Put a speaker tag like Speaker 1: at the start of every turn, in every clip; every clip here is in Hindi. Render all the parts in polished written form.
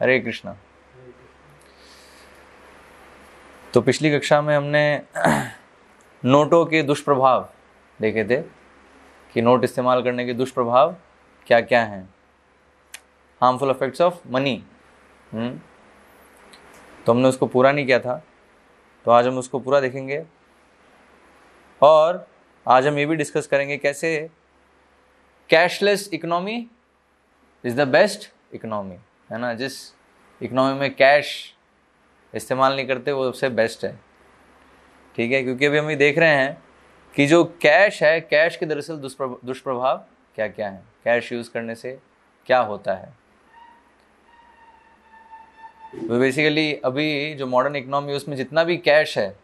Speaker 1: हरे कृष्णा। तो पिछली कक्षा में हमने नोटों के दुष्प्रभाव देखे थे कि नोट इस्तेमाल करने के दुष्प्रभाव क्या क्या हैं, हार्मफुल इफेक्ट्स ऑफ मनी। तो हमने उसको पूरा नहीं किया था, तो आज हम उसको पूरा देखेंगे। और आज हम ये भी डिस्कस करेंगे कैसे cashless economy is the best economy, है ना। जिस इकोनॉमी में कैश इस्तेमाल नहीं करते वो सबसे बेस्ट है, ठीक है। क्योंकि अभी हम ये देख रहे हैं कि जो कैश है, कैश के दरअसल दुष्प्रभाव क्या क्या हैं, कैश यूज़ करने से क्या होता है। तो बेसिकली अभी जो मॉडर्न इकोनॉमी है उसमें जितना भी कैश है,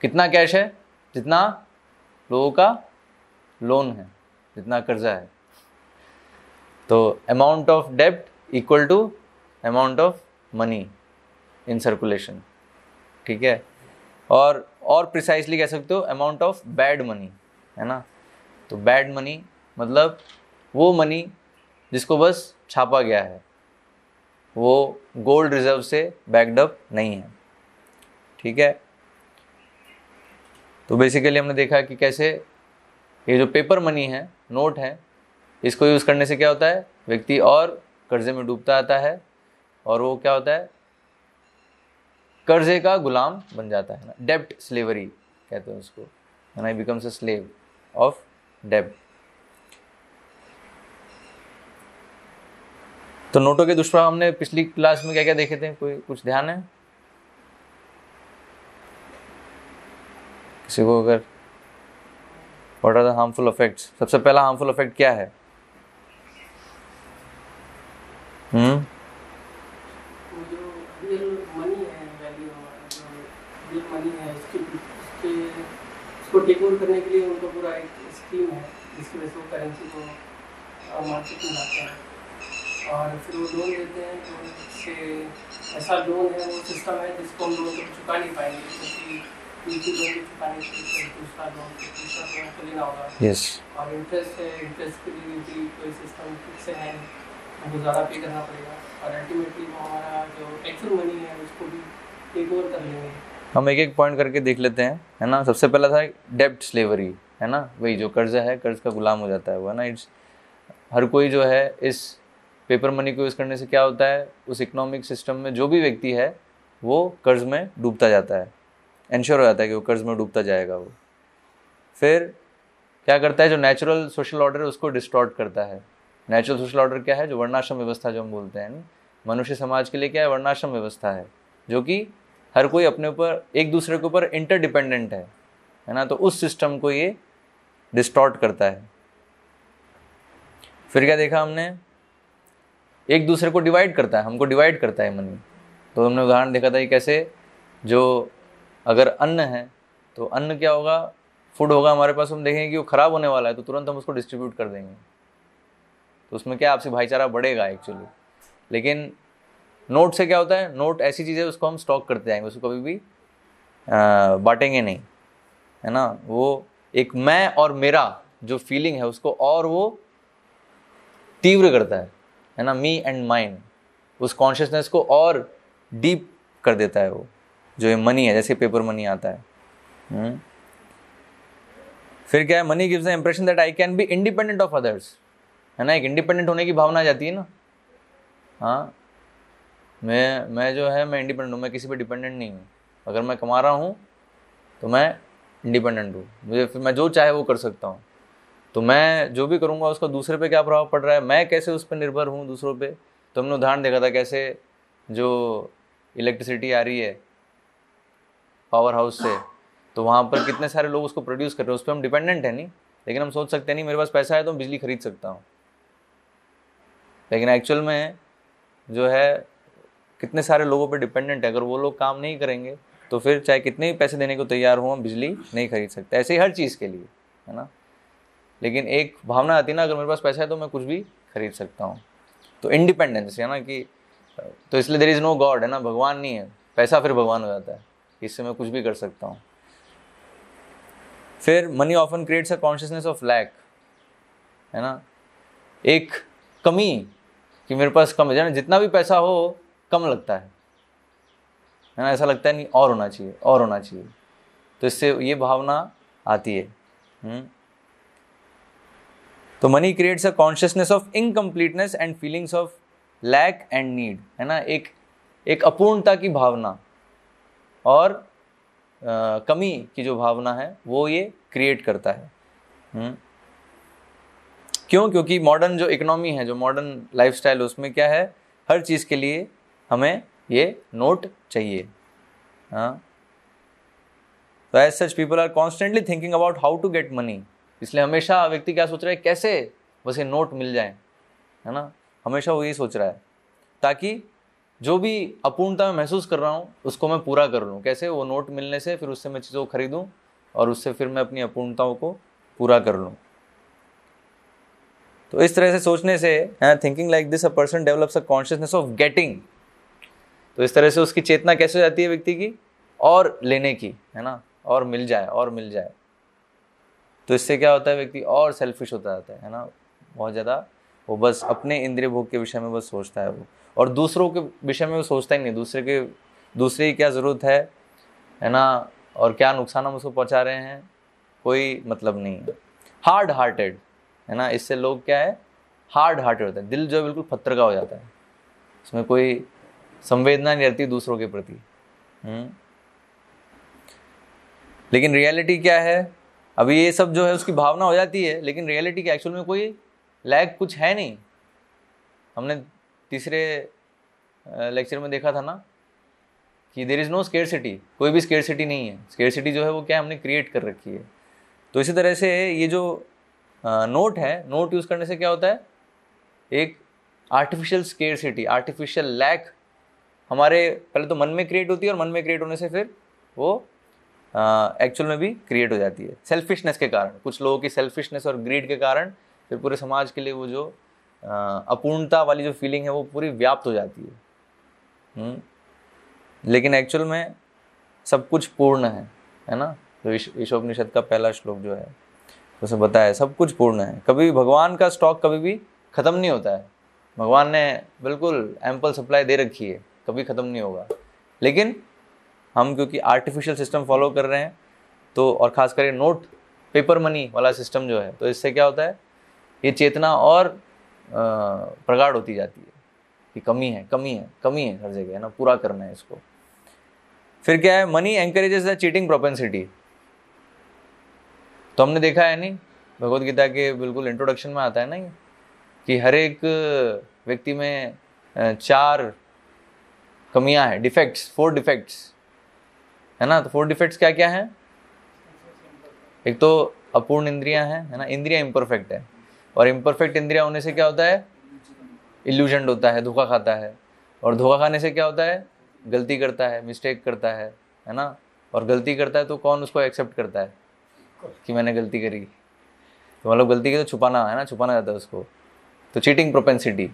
Speaker 1: कितना कैश है, जितना लोगों का लोन है, जितना कर्जा है, तो अमाउंट ऑफ डेब्ट equal to amount of money in circulation, ठीक है। और प्रिसाइसली कह सकते हो अमाउंट ऑफ बैड मनी, है ना। तो बैड मनी मतलब वो मनी जिसको बस छापा गया है, वो गोल्ड रिजर्व से बैक्ड अप नहीं है, ठीक है। तो बेसिकली हमने देखा कि कैसे ये जो पेपर मनी है, नोट है, इसको यूज़ करने से क्या होता है, व्यक्ति और कर्जे में डूबता आता है और वो क्या होता है, कर्जे का गुलाम बन जाता है ना। डेब्ट स्लेवरी कहते हैं उसको, है ना। बिकम्स अ स्लेव ऑफ डेब्ट। तो नोटों के दुष्प्रभाव हमने पिछली क्लास में क्या क्या देखे थे, कोई कुछ ध्यान है किसी को? अगर what are the harmful effects, सबसे पहला हार्मफुल इफेक्ट क्या है?
Speaker 2: इसको टेक ओवर करने के लिए उनका पूरा एक स्कीम है जिसकी वजह से वो करेंसी को मार्केट में लाते हैं और फिर वो लोन देते हैं। तो इससे ऐसा लोन है, वो सिस्टम है जिसको हम लोग चुका नहीं पाएंगे, क्योंकि नीचे लोन को चुकाने के लिए दूसरा लोन को लेना होगा।
Speaker 1: यस।
Speaker 2: और इंटरेस्ट है, इंटरेस्ट के लिए भी कोई सिस्टम फिक्स है नहीं, हमको ज़्यादा पे करना पड़ेगा और अल्टीमेटली वो हमारा जो एक्चुअल मनी है उसको भी टेक ओवर कर लेंगे।
Speaker 1: हम एक एक पॉइंट करके देख लेते हैं, है ना। सबसे पहला था डेब्ट स्लेवरी, है ना। वही जो कर्जा है, कर्ज का गुलाम हो जाता है वो, है ना। इट्स हर कोई जो है इस पेपर मनी को यूज़ करने से क्या होता है, उस इकोनॉमिक सिस्टम में जो भी व्यक्ति है वो कर्ज में डूबता जाता है, इंश्योर हो जाता है कि वो कर्ज में डूबता जाएगा वो। फिर क्या करता है, जो नेचुरल सोशल ऑर्डर है उसको डिस्टॉर्ट करता है। नेचुरल सोशल ऑर्डर क्या है, जो वर्णाश्रम व्यवस्था जो हम बोलते हैं, मनुष्य समाज के लिए क्या है, वर्णाश्रम व्यवस्था है, जो कि हर कोई अपने ऊपर एक दूसरे के ऊपर इंटरडिपेंडेंट है ना। तो उस सिस्टम को ये डिस्टॉर्ट करता है। फिर क्या देखा हमने, एक दूसरे को डिवाइड करता है, हमको डिवाइड करता है मनी। तो हमने उदाहरण देखा था कि कैसे जो अगर अन्न है तो अन्न क्या होगा, फूड होगा हमारे पास, हम देखेंगे कि वो ख़राब होने वाला है तो तुरंत हम उसको डिस्ट्रीब्यूट कर देंगे, तो उसमें क्या आपसी भाईचारा बढ़ेगा एक्चुअली। लेकिन नोट से क्या होता है, नोट ऐसी चीज़ है उसको हम स्टॉक करते जाएंगे, उसको कभी भी बांटेंगे नहीं, है ना। वो एक मैं और मेरा जो फीलिंग है उसको और वो तीव्र करता है ना। मी एंड माइन, उस कॉन्शियसनेस को और डीप कर देता है वो, जो ये मनी है, जैसे पेपर मनी आता है। फिर क्या है, money gives the impression that I can be independent of others, है ना। एक इंडिपेंडेंट होने की भावना आ जाती है ना। हाँ, मैं जो है मैं इंडिपेंडेंट हूँ, मैं किसी पे डिपेंडेंट नहीं हूँ। अगर मैं कमा रहा हूँ तो मैं इंडिपेंडेंट हूँ, मुझे फिर मैं जो चाहे वो कर सकता हूँ। तो मैं जो भी करूँगा उसका दूसरे पे क्या प्रभाव पड़ रहा है, मैं कैसे उस पर निर्भर हूँ दूसरों पे। तो हमने उदाहरण देखा था कैसे जो इलेक्ट्रिसिटी आ रही है पावर हाउस से, तो वहाँ पर कितने सारे लोग उसको प्रोड्यूस कर रहे हैं, उस पर हम डिपेंडेंट है नहीं। लेकिन हम सोच सकते हैं नहीं मेरे पास पैसा है तो मैं बिजली खरीद सकता हूँ, लेकिन एक्चुअल में जो है कितने सारे लोगों पर डिपेंडेंट है। अगर वो लोग काम नहीं करेंगे तो फिर चाहे कितने भी पैसे देने को तैयार हो, हम बिजली नहीं खरीद सकते। ऐसे ही हर चीज़ के लिए, है ना। लेकिन एक भावना आती है ना, अगर मेरे पास पैसा है तो मैं कुछ भी खरीद सकता हूँ। तो इंडिपेंडेंस है ना कि, तो इसलिए देयर इज़ नो गॉड, है ना, भगवान नहीं है, पैसा फिर भगवान हो जाता है, इससे मैं कुछ भी कर सकता हूँ। फिर money often creates a consciousness of lack, है ना। एक कमी कि मेरे पास कम है, जितना भी पैसा हो कम लगता है ना, ऐसा लगता है नहीं और होना चाहिए और होना चाहिए, तो इससे ये भावना आती है। तो money creates a consciousness of incompleteness and feelings of lack and need, है ना, एक अपूर्णता की भावना और कमी की जो भावना है वो ये क्रिएट करता है। क्यों? क्योंकि मॉडर्न जो इकोनॉमी है, जो मॉडर्न लाइफस्टाइल, उसमें क्या है, हर चीज़ के लिए हमें ये नोट चाहिए। हाँ, तो as such people are constantly thinking about how to get money, इसलिए हमेशा व्यक्ति क्या सोच रहा है, कैसे बस ये नोट मिल जाए, है ना, हमेशा वो यही सोच रहा है, ताकि जो भी अपूर्णता मैं महसूस कर रहा हूँ उसको मैं पूरा कर लूँ। कैसे? वो नोट मिलने से फिर उससे मैं चीज़ों को खरीदूँ और उससे फिर मैं अपनी अपूर्णताओं को पूरा कर लूँ। तो इस तरह से सोचने से, thinking like this a person develops a consciousness of getting, तो इस तरह से उसकी चेतना कैसे हो जाती है व्यक्ति की, और लेने की, है ना, और मिल जाए और मिल जाए। तो इससे क्या होता है, व्यक्ति और सेल्फिश होता जाता है ना, बहुत ज़्यादा वो बस अपने इंद्रिय भोग के विषय में बस सोचता है वो, और दूसरों के विषय में वो सोचता ही नहीं, दूसरे की क्या ज़रूरत है ना, और क्या नुकसान हम उसको पहुंचा रहे हैं, कोई मतलब नहीं है। हार्ड हार्टेड, है ना, इससे लोग क्या है, हार्ड हार्टेड होता है, दिल जो है बिल्कुल पत्थर का हो जाता है, उसमें कोई संवेदना नहीं रहती दूसरों के प्रति। लेकिन रियलिटी क्या है, अभी ये सब जो है उसकी भावना हो जाती है, लेकिन रियलिटी क्या, एक्चुअल में कोई लैग कुछ है नहीं। हमने तीसरे लेक्चर में देखा था ना कि देयर इज़ नो स्केर्सिटी, कोई भी स्केर्सिटी नहीं है। स्केर्सिटी जो है वो क्या है, हमने क्रिएट कर रखी है। तो इसी तरह से ये जो नोट है, नोट यूज़ करने से क्या होता है, एक आर्टिफिशियल स्केर्सिटी, आर्टिफिशियल लैक हमारे पहले तो मन में क्रिएट होती है, और मन में क्रिएट होने से फिर वो एक्चुअल में भी क्रिएट हो जाती है सेल्फिशनेस के कारण। कुछ लोगों की सेल्फिशनेस और ग्रीड के कारण फिर पूरे समाज के लिए वो जो अपूर्णता वाली जो फीलिंग है वो पूरी व्याप्त हो जाती है। लेकिन एक्चुअल में सब कुछ पूर्ण है ना। तो ईशोपनिषद का पहला श्लोक जो है उसे बताया सब कुछ पूर्ण है। कभी भगवान का स्टॉक कभी भी ख़त्म नहीं होता है, भगवान ने बिल्कुल एम्पल सप्लाई दे रखी है, कभी ख़त्म नहीं होगा। लेकिन हम क्योंकि आर्टिफिशियल सिस्टम फॉलो कर रहे हैं, तो और ख़ास करके नोट पेपर मनी वाला सिस्टम जो है, तो इससे क्या होता है, ये चेतना और प्रगाढ़ होती जाती है कि कमी है कमी है कमी है हर जगह, है ना, पूरा करना है इसको। फिर क्या है, मनी एंकरेजेस द चीटिंग प्रोपेंसिटी। तो हमने देखा है नहीं, भगवद गीता के बिल्कुल इंट्रोडक्शन में आता है ना कि हर एक व्यक्ति में 4 कमियां हैं, डिफेक्ट्स, 4 डिफेक्ट्स, है ना। तो 4 डिफेक्ट्स क्या क्या हैं? एक तो अपूर्ण इंद्रियां हैं, है ना, इंद्रियां इम्परफेक्ट है, और इम्परफेक्ट इंद्रियां होने से क्या होता है, इल्यूजन होता है, धोखा खाता है, और धोखा खाने से क्या होता है, गलती करता है, मिस्टेक करता है ना। और गलती करता है तो कौन उसको एक्सेप्ट करता है कि मैंने गलती करी, तो मतलब गलती की तो छुपाना है ना, छुपाना जाता है उसको। तो चीटिंग प्रोपेंसिटी,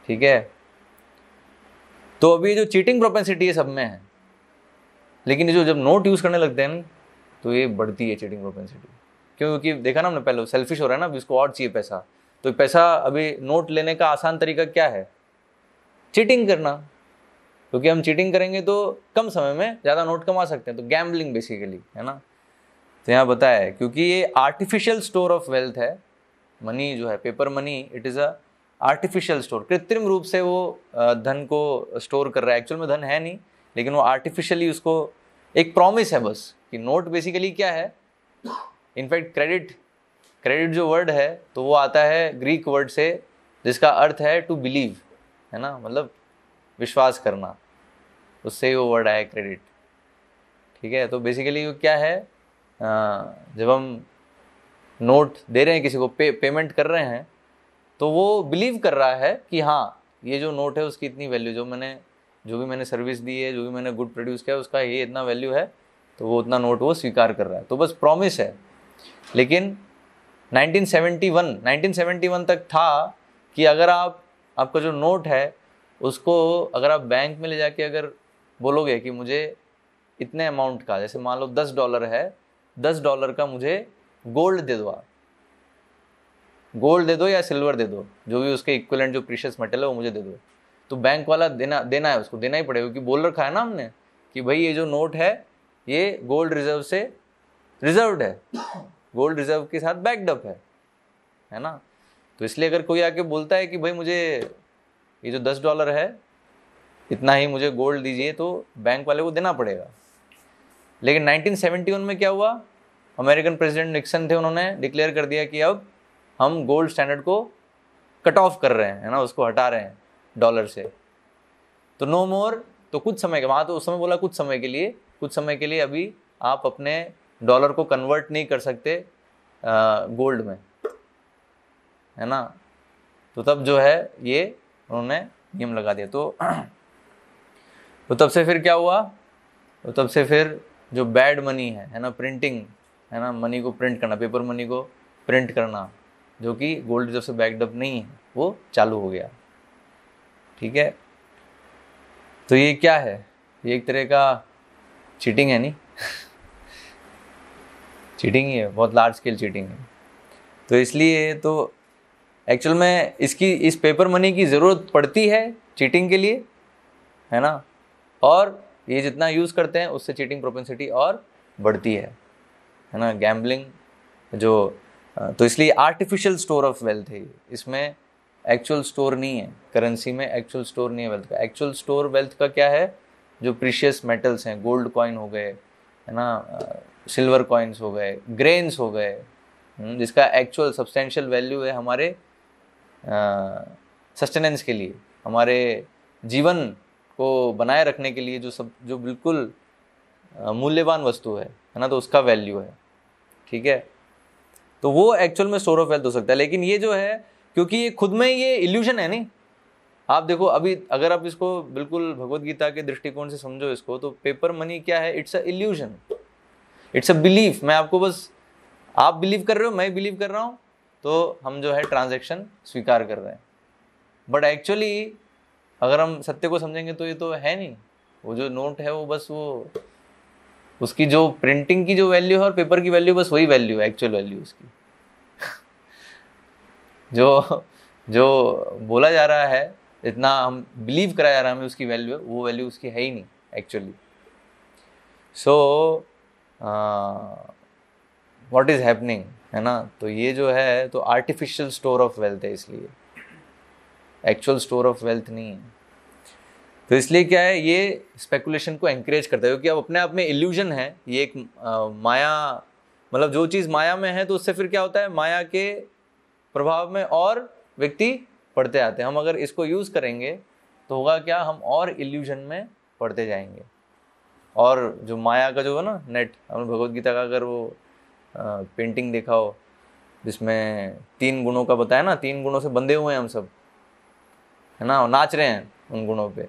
Speaker 1: ठीक है। तो अभी जो चीटिंग प्रोपेंसिटी है सब में है, लेकिन ये जो जब नोट यूज़ करने लगते हैं ना, तो ये बढ़ती है चीटिंग प्रोपेंसिटी। क्योंकि देखा ना हमने पहले, सेल्फिश हो रहा है ना, अभी इसको और चाहिए पैसा, तो पैसा अभी नोट लेने का आसान तरीका क्या है, चीटिंग करना। क्योंकि हम चीटिंग करेंगे तो कम समय में ज़्यादा नोट कमा सकते हैं, तो गैम्बलिंग बेसिकली, है ना। तो यहाँ बताया है क्योंकि ये आर्टिफिशियल स्टोर ऑफ वेल्थ है, मनी जो है, paper money, it is a artificial store. कृत्रिम रूप से वो धन को स्टोर कर रहा है, एक्चुअल में धन है नहीं, लेकिन वो आर्टिफिशियली उसको एक प्रॉमिस है बस, कि नोट बेसिकली क्या है, इनफैक्ट क्रेडिट जो वर्ड है तो वो आता है ग्रीक वर्ड से, जिसका अर्थ है टू बिलीव, है ना, मतलब विश्वास करना, उससे वो वर्ड आया क्रेडिट, ठीक है। तो बेसिकली क्या है, जब हम नोट दे रहे हैं किसी को, पेमेंट कर रहे हैं, तो वो बिलीव कर रहा है कि हाँ ये जो नोट है उसकी इतनी वैल्यू, जो भी मैंने सर्विस दी है, जो भी मैंने गुड प्रोड्यूस किया उसका ये इतना वैल्यू है, तो वो उतना नोट वो स्वीकार कर रहा है, तो बस प्रॉमिस है। लेकिन 1971 तक था कि अगर आपका जो नोट है उसको अगर आप बैंक में ले जाके अगर बोलोगे कि मुझे इतने अमाउंट का, जैसे मान लो $10 है, $10 का मुझे गोल्ड दे दो आप, गोल्ड दे दो या सिल्वर दे दो, जो भी उसके इक्विवेलेंट जो प्रीशियस मेटल है वो मुझे दे दो। तो बैंक वाला देना है, उसको देना ही पड़ेगा, क्योंकि बोल रखा है ना हमने कि भाई ये जो नोट है ये गोल्ड रिजर्व से रिजर्व्ड है, गोल्ड रिजर्व के साथ बैक्ड अप है ना। तो इसलिए अगर कोई आके बोलता है कि भाई मुझे ये जो $10 है इतना ही मुझे गोल्ड दीजिए, तो बैंक वाले को देना पड़ेगा। लेकिन 1971 में क्या हुआ, अमेरिकन प्रेसिडेंट निक्सन थे, उन्होंने डिक्लेयर कर दिया कि अब हम गोल्ड स्टैंडर्ड को कट ऑफ कर रहे हैं, है ना, उसको हटा रहे हैं डॉलर से। तो नो मोर, तो कुछ समय के वहाँ तो उस समय बोला कुछ समय के लिए अभी आप अपने डॉलर को कन्वर्ट नहीं कर सकते गोल्ड में, है ना। तो तब जो है ये उन्होंने नियम लगा दिया। तो तब से फिर क्या हुआ, तो तब से फिर जो बैड मनी है ना, प्रिंटिंग, है ना, मनी को प्रिंट करना, पेपर मनी को प्रिंट करना, जो कि गोल्ड रिजर्व से बैक्ड अप नहीं है, वो चालू हो गया। ठीक है, तो ये क्या है, ये एक तरह का चीटिंग है नहीं चीटिंग ही है, बहुत लार्ज स्केल चीटिंग है। तो इसलिए तो एक्चुअल में इस पेपर मनी की ज़रूरत पड़ती है चीटिंग के लिए, है ना, और ये जितना यूज़ करते हैं उससे चीटिंग प्रोपेंसिटी और बढ़ती है ना। गैम्बलिंग जो तो इसलिए आर्टिफिशियल स्टोर ऑफ वेल्थ है, इसमें एक्चुअल स्टोर नहीं है, करेंसी में एक्चुअल स्टोर नहीं है वेल्थ का। एक्चुअल स्टोर वेल्थ का क्या है, जो प्रीशियस मेटल्स हैं, गोल्ड कॉइन हो गए, है ना, सिल्वर कॉइन्स हो गए, ग्रेन्स हो गए, जिसका एक्चुअल सब्सटेंशियल वैल्यू है हमारे सस्टेनेंस के लिए, हमारे जीवन को बनाए रखने के लिए, जो बिल्कुल मूल्यवान वस्तु है ना, तो उसका वैल्यू है। ठीक है, तो वो एक्चुअल में स्टोर ऑफ वेल्थ हो सकता है। लेकिन ये जो है, क्योंकि ये खुद में ये इल्यूजन है नहीं, आप देखो अभी अगर आप इसको बिल्कुल भगवत गीता के दृष्टिकोण से समझो इसको, तो पेपर मनी क्या है, it's a illusion, it's a belief. मैं आपको बस, आप बिलीव कर रहे हो, मैं बिलीव कर रहा हूँ, तो हम जो है ट्रांजैक्शन स्वीकार कर रहे हैं। बट एक्चुअली अगर हम सत्य को समझेंगे तो ये तो है नहीं, वो जो नोट है वो बस वो उसकी जो प्रिंटिंग की जो वैल्यू है और पेपर की वैल्यू, बस वही वैल्यू है, एक्चुअल वैल्यू उसकी जो बोला जा रहा है, इतना हम बिलीव कराया जा रहा है हमें उसकी वैल्यू है, वो वैल्यू उसकी है ही नहीं actually. So what is happening, है ना, तो ये जो है तो आर्टिफिशियल स्टोर ऑफ वेल्थ है, इसलिए एक्चुअल स्टोर ऑफ वेल्थ नहीं है। तो इसलिए क्या है, ये स्पेकुलेशन को एंकरेज करता है, क्योंकि अब अपने आप में इल्यूजन है, ये एक माया, मतलब जो चीज़ माया में है तो उससे फिर क्या होता है, माया के प्रभाव में और व्यक्ति पढ़ते आते हैं। हम अगर इसको यूज़ करेंगे तो होगा क्या, हम और इल्यूजन में पढ़ते जाएंगे। और जो माया का जो है ना नेट, हमने भगवत गीता का अगर वो पेंटिंग देखा हो जिसमें 3 गुणों का बताया ना, 3 गुणों से बंधे हुए हैं हम सब, है ना, और नाच रहे हैं उन गुणों पे,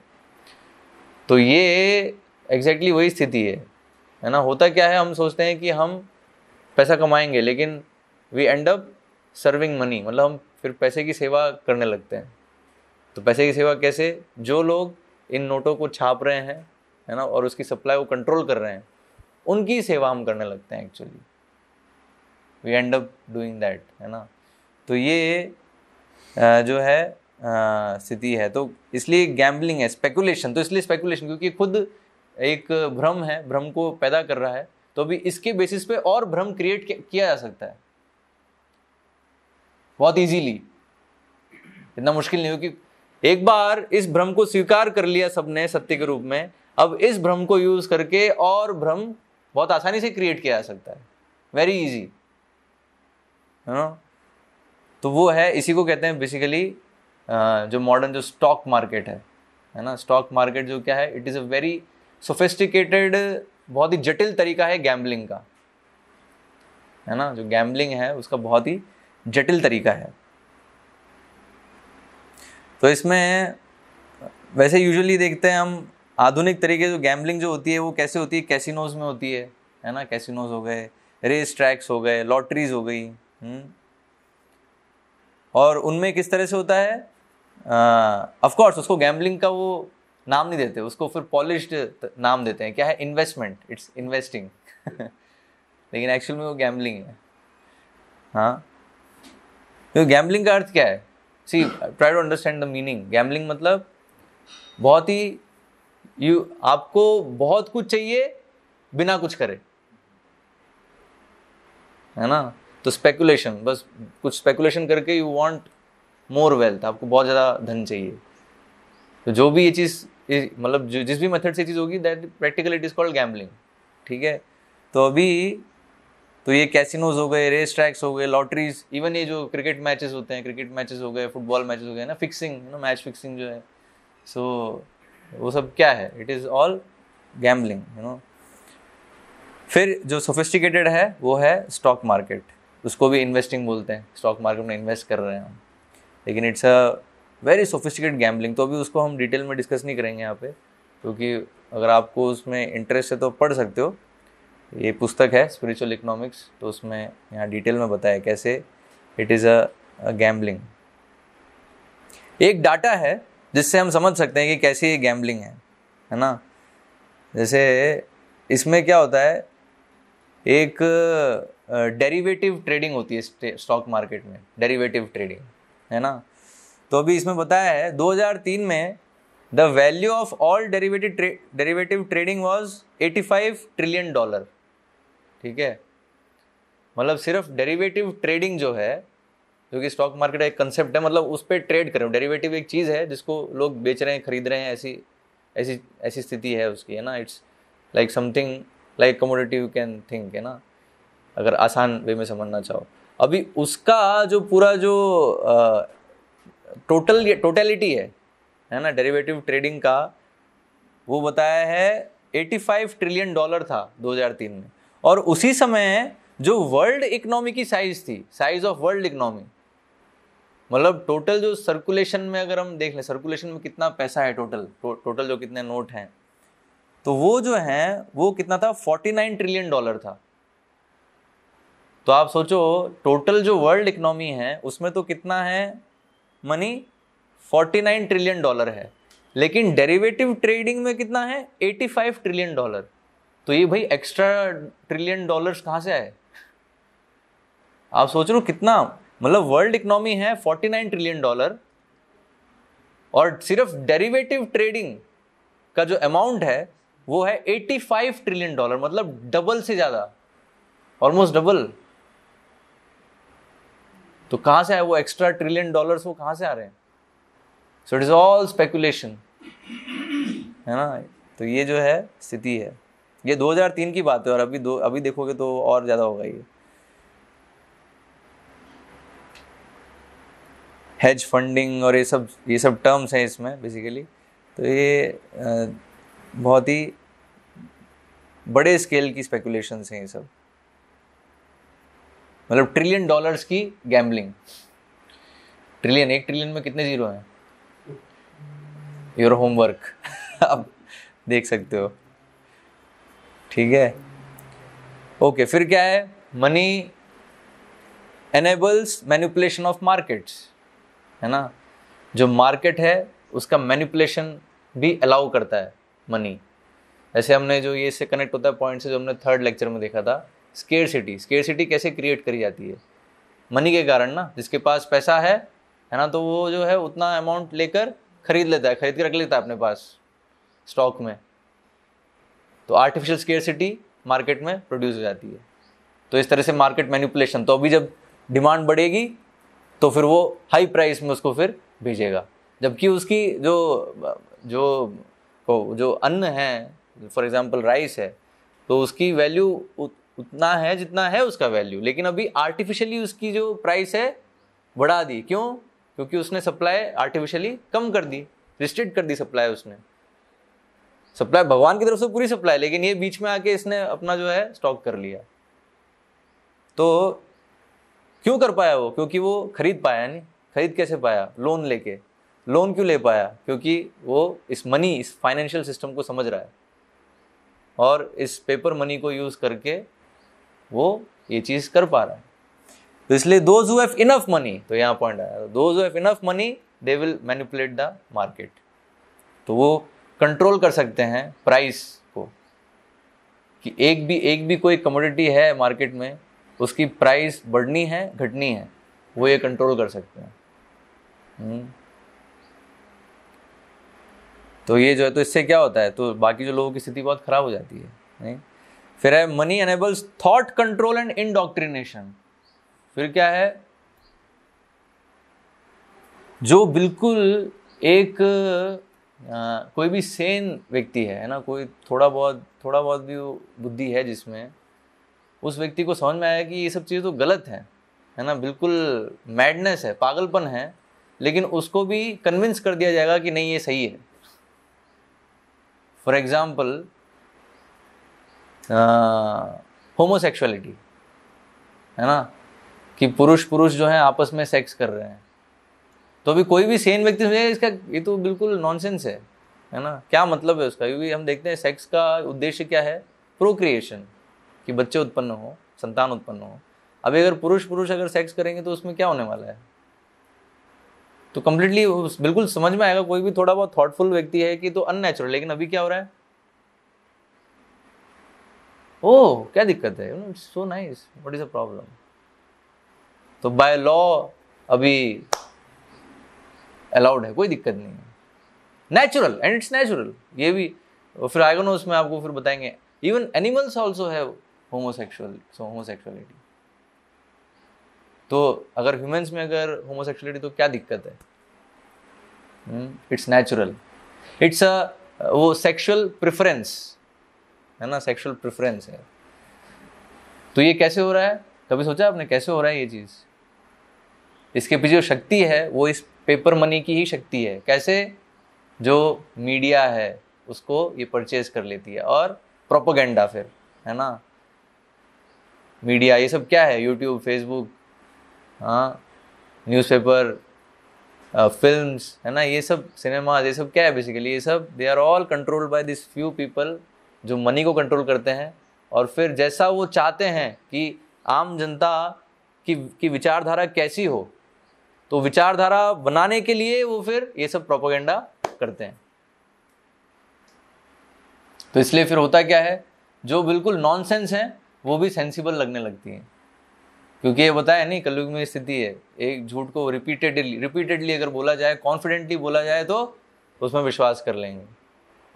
Speaker 1: तो ये एग्जैक्टली वही स्थिति है ना। होता क्या है, हम सोचते हैं कि हम पैसा कमाएंगे, लेकिन we end up serving money, मतलब हम फिर पैसे की सेवा करने लगते हैं। तो पैसे की सेवा कैसे, जो लोग इन नोटों को छाप रहे हैं, है ना, और उसकी सप्लाई को कंट्रोल कर रहे हैं, उनकी सेवा हम करने लगते हैं actually, we end up doing that, है ना। तो ये जो है स्थिति है। तो इसलिए गैम्बलिंग है, स्पेकुलेशन, तो इसलिए स्पेकुलेशन क्योंकि खुद एक भ्रम है, भ्रम को पैदा कर रहा है, तो अभी इसके बेसिस पे और भ्रम क्रिएट किया जा सकता है बहुत इजीली, इतना मुश्किल नहीं, क्योंकि एक बार इस भ्रम को स्वीकार कर लिया सबने सत्य के रूप में, अब इस भ्रम को यूज करके और भ्रम बहुत आसानी से क्रिएट किया जा सकता है, वेरी इजी, है ना। तो वो है, इसी को कहते हैं बेसिकली जो मॉडर्न जो स्टॉक मार्केट है ना, स्टॉक मार्केट जो क्या है, it is a very sophisticated, बहुत ही जटिल तरीका है गैम्बलिंग का, है ना। जो गैम्बलिंग है उसका बहुत ही जटिल तरीका है। तो इसमें वैसे यूजुअली देखते हैं हम, आधुनिक तरीके जो गैम्बलिंग जो होती है वो कैसे होती है, कैसीनोज में होती है ना, कैसीनोज हो गए, रेस ट्रैक्स हो गए, लॉटरीज हो गई, और उनमें किस तरह से होता है, ऑफ कोर्स उसको गैम्बलिंग का वो नाम नहीं देते, उसको फिर पॉलिश्ड नाम देते हैं, क्या है, इन्वेस्टमेंट, इट्स इन्वेस्टिंग लेकिन एक्चुअल में वो गैम्बलिंग है। हाँ, तो गैम्बलिंग का अर्थ क्या है? See try to understand the meaning. Gambling मतलब बहुत ही आपको बहुत कुछ चाहिए बिना कुछ करे, है ना। तो स्पेकुलेशन, बस कुछ स्पेकुलेशन करके यू वांट मोर वेल्थ, आपको बहुत ज़्यादा धन चाहिए। तो जो भी ये चीज़ मतलब जिस भी मेथड से चीज़ होगी, that practically it is called gambling, ठीक है। तो अभी तो ये कैसीनोज हो गए, रेस ट्रैक्स हो गए, लॉटरीज, इवन ये जो क्रिकेट मैचेस होते हैं, क्रिकेट मैचेस हो गए, फुटबॉल मैचेस हो गए ना, फिक्सिंग, ना मैच फिक्सिंग जो है, सो वो सब क्या है? It is all gambling, you know. फिर जो सोफिस्टिकेटेड है वो है स्टॉक मार्केट, उसको भी इन्वेस्टिंग बोलते हैं। स्टॉक मार्केट में इन्वेस्ट कर रहे हैं हम, लेकिन it's a very sophisticated gambling. तो अभी उसको हम डिटेल में डिस्कस नहीं करेंगे यहाँ पे, क्योंकि अगर आपको उसमें इंटरेस्ट है तो पढ़ सकते हो। ये पुस्तक है स्पिरिचुअल इकोनॉमिक्स, तो उसमें यहाँ डिटेल में बताया कैसे इट इज़ अ गैम्बलिंग। एक डाटा है जिससे हम समझ सकते हैं कि कैसे ये गैम्बलिंग है ना। जैसे इसमें क्या होता है, एक डेरिवेटिव ट्रेडिंग होती है स्टॉक मार्केट में, डेरिवेटिव ट्रेडिंग, है ना। तो अभी इसमें बताया है 2003 में the value of all derivative trading was $85 trillion, ठीक है। मतलब सिर्फ डेरिवेटिव ट्रेडिंग जो है, जो कि स्टॉक मार्केट का एक कंसेप्ट है, मतलब उस पर ट्रेड करें। डेरिवेटिव एक चीज़ है जिसको लोग बेच रहे हैं, खरीद रहे हैं, ऐसी स्थिति है उसकी, है ना। It's like something like commodity, you can think, है ना, अगर आसान वे में समझना चाहो। अभी उसका जो पूरा जो टोटलिटी है ना, डेरिवेटिव ट्रेडिंग का, वो बताया है $85 ट्रिलियन था 2003 में। और उसी समय जो वर्ल्ड इकोनॉमी की साइज थी, साइज ऑफ वर्ल्ड इकोनॉमी, मतलब टोटल जो सर्कुलेशन में अगर हम देख लें, सर्कुलेशन में कितना पैसा है, टोटल जो कितने नोट हैं, तो वो जो है वो कितना था, $49 ट्रिलियन था। तो आप सोचो टोटल जो वर्ल्ड इकोनॉमी है उसमें तो कितना है मनी, $49 ट्रिलियन है, लेकिन डेरिवेटिव ट्रेडिंग में कितना है, $85 ट्रिलियन। तो ये भाई एक्स्ट्रा ट्रिलियन डॉलर्स कहाँ से आए? आप सोच रहे हो कितना, मतलब वर्ल्ड इकोनॉमी है $49 ट्रिलियन, और सिर्फ डेरिवेटिव ट्रेडिंग का जो अमाउंट है वो है $85 ट्रिलियन, मतलब डबल से ज़्यादा, ऑलमोस्ट डबल। तो कहाँ से आए वो एक्स्ट्रा ट्रिलियन डॉलर्स, वो कहाँ से आ रहे हैं? So it is all speculation, है ना। तो ये जो है स्थिति है, ये 2003 की बात है, और अभी देखोगे तो और ज़्यादा होगा ये। हेज फंडिंग और ये सब टर्म्स हैं इसमें बेसिकली। तो ये बहुत ही बड़े स्केल की स्पेकुलेशंस हैं ये सब, मतलब ट्रिलियन डॉलर्स की गैम्बलिंग। ट्रिलियन, एक ट्रिलियन में कितने जीरो हैं? योर होमवर्क आप देख सकते हो, ठीक है। ओके, फिर क्या है, money enables manipulation of markets, है ना। जो मार्केट है उसका मैनिपुलेशन भी अलाउ करता है मनी। ऐसे हमने जो ये से कनेक्ट होता है पॉइंट से, जो हमने थर्ड लेक्चर में देखा था, स्केर्सिटी कैसे क्रिएट करी जाती है? मनी के कारण ना। जिसके पास पैसा है ना, तो वो जो है उतना अमाउंट लेकर खरीद लेता है, खरीद के रख लेता है अपने पास स्टॉक में। तो आर्टिफिशियल स्केर्सिटी मार्केट में प्रोड्यूस हो जाती है। तो इस तरह से मार्केट मैनिपुलेशन। तो अभी जब डिमांड बढ़ेगी तो फिर वो हाई प्राइस में उसको फिर भेजेगा, जबकि उसकी जो अन्न है, फॉर एग्जांपल राइस है, तो उसकी वैल्यू उतना है जितना है उसका वैल्यू, लेकिन अभी आर्टिफिशियली उसकी जो प्राइस है बढ़ा दी। क्यों? क्योंकि उसने सप्लाई आर्टिफिशियली कम कर दी, रिस्ट्रिक्ट कर दी सप्लाई। उसने सप्लाई भगवान की तरफ से पूरी सप्लाई, लेकिन ये बीच में आके इसने अपना जो है स्टॉक कर लिया। तो क्यों कर पाया वो? क्योंकि वो खरीद पाया नहीं। खरीद कैसे पाया? लोन लेके। लोन क्यों ले पाया? क्योंकि वो इस फाइनेंशियल सिस्टम को समझ रहा है, और इस पेपर मनी को यूज करके वो ये चीज कर पा रहा है। तो इसलिए those who have enough money, तो यहाँ पॉइंट आया, those who have enough money they will manipulate the market. तो वो कंट्रोल कर सकते हैं प्राइस को, कि एक भी कोई कमोडिटी है मार्केट में, उसकी प्राइस बढ़नी है घटनी है, वो ये कंट्रोल कर सकते हैं। तो ये जो है, तो इससे क्या होता है, तो बाकी जो लोगों की स्थिति बहुत खराब हो जाती है, नहीं? फिर है money enables thought control and indoctrination. फिर क्या है, जो बिल्कुल एक कोई भी सेन व्यक्ति है ना, कोई थोड़ा बहुत भी बुद्धि है जिसमें, उस व्यक्ति को समझ में आया कि ये सब चीज़ तो गलत है ना, बिल्कुल मैडनेस है, पागलपन है, लेकिन उसको भी कन्विंस कर दिया जाएगा कि नहीं ये सही है। फॉर एग्जाम्पल होमोसेक्सुअलिटी है ना, कि पुरुष जो हैं आपस में सेक्स कर रहे हैं, तो अभी कोई भी सेन व्यक्ति सोचेगा इसका ये तो बिल्कुल नॉनसेंस है ना, क्या मतलब है उसका, क्योंकि हम देखते हैं सेक्स का उद्देश्य क्या है, प्रोक्रिएशन, कि बच्चे उत्पन्न हो, संतान उत्पन्न हो। अभी अगर पुरुष अगर सेक्स करेंगे तो उसमें क्या होने वाला है, तो कंप्लीटली बिल्कुल समझ में आएगा, कोई भी थोड़ा बहुत थॉटफुल व्यक्ति है कि तो अननेचुरल। लेकिन अभी क्या हो रहा है, ओह क्या दिक्कत है, it's so nice, what is a problem. तो बाय लॉ अभी अलाउड है, कोई दिक्कत नहीं है, नेचुरल एंड इट्स नेचुरल। ये भी फिर आएगा ना, उसमें आपको फिर बताएंगे even animals also have homosexuality. तो अगर ह्यूमंस में अगर होमोसेक्सुअलिटी, तो क्या दिक्कत है, इट्स नेचुरल, इट्स अ वो सेक्सुअल प्रेफरेंस है ना, सेक्सुअल प्रेफरेंस है। तो ये कैसे हो रहा है, कभी सोचा आपने कैसे हो रहा है ये चीज़? इसके पीछे जो शक्ति है वो इस पेपर मनी की ही शक्ति है। कैसे? जो मीडिया है उसको ये परचेज कर लेती है, और प्रोपेगेंडा फिर है ना, मीडिया ये सब क्या है, यूट्यूब, फेसबुक, हाँ, न्यूज़पेपर, फिल्म्स है ना, ये सब सिनेमा, ये सब क्या है बेसिकली, ये सब they are all controlled by this few people जो मनी को कंट्रोल करते हैं। और फिर जैसा वो चाहते हैं कि आम जनता की विचारधारा कैसी हो, तो विचारधारा बनाने के लिए वो फिर ये सब प्रोपेगेंडा करते हैं। तो इसलिए फिर होता क्या है, जो बिल्कुल नॉनसेंस है वो भी सेंसिबल लगने लगती है, क्योंकि ये बताया नहीं कलयुग में स्थिति है, एक झूठ को रिपीटेडली अगर बोला जाए, कॉन्फिडेंटली बोला जाए, तो उसमें विश्वास कर लेंगे।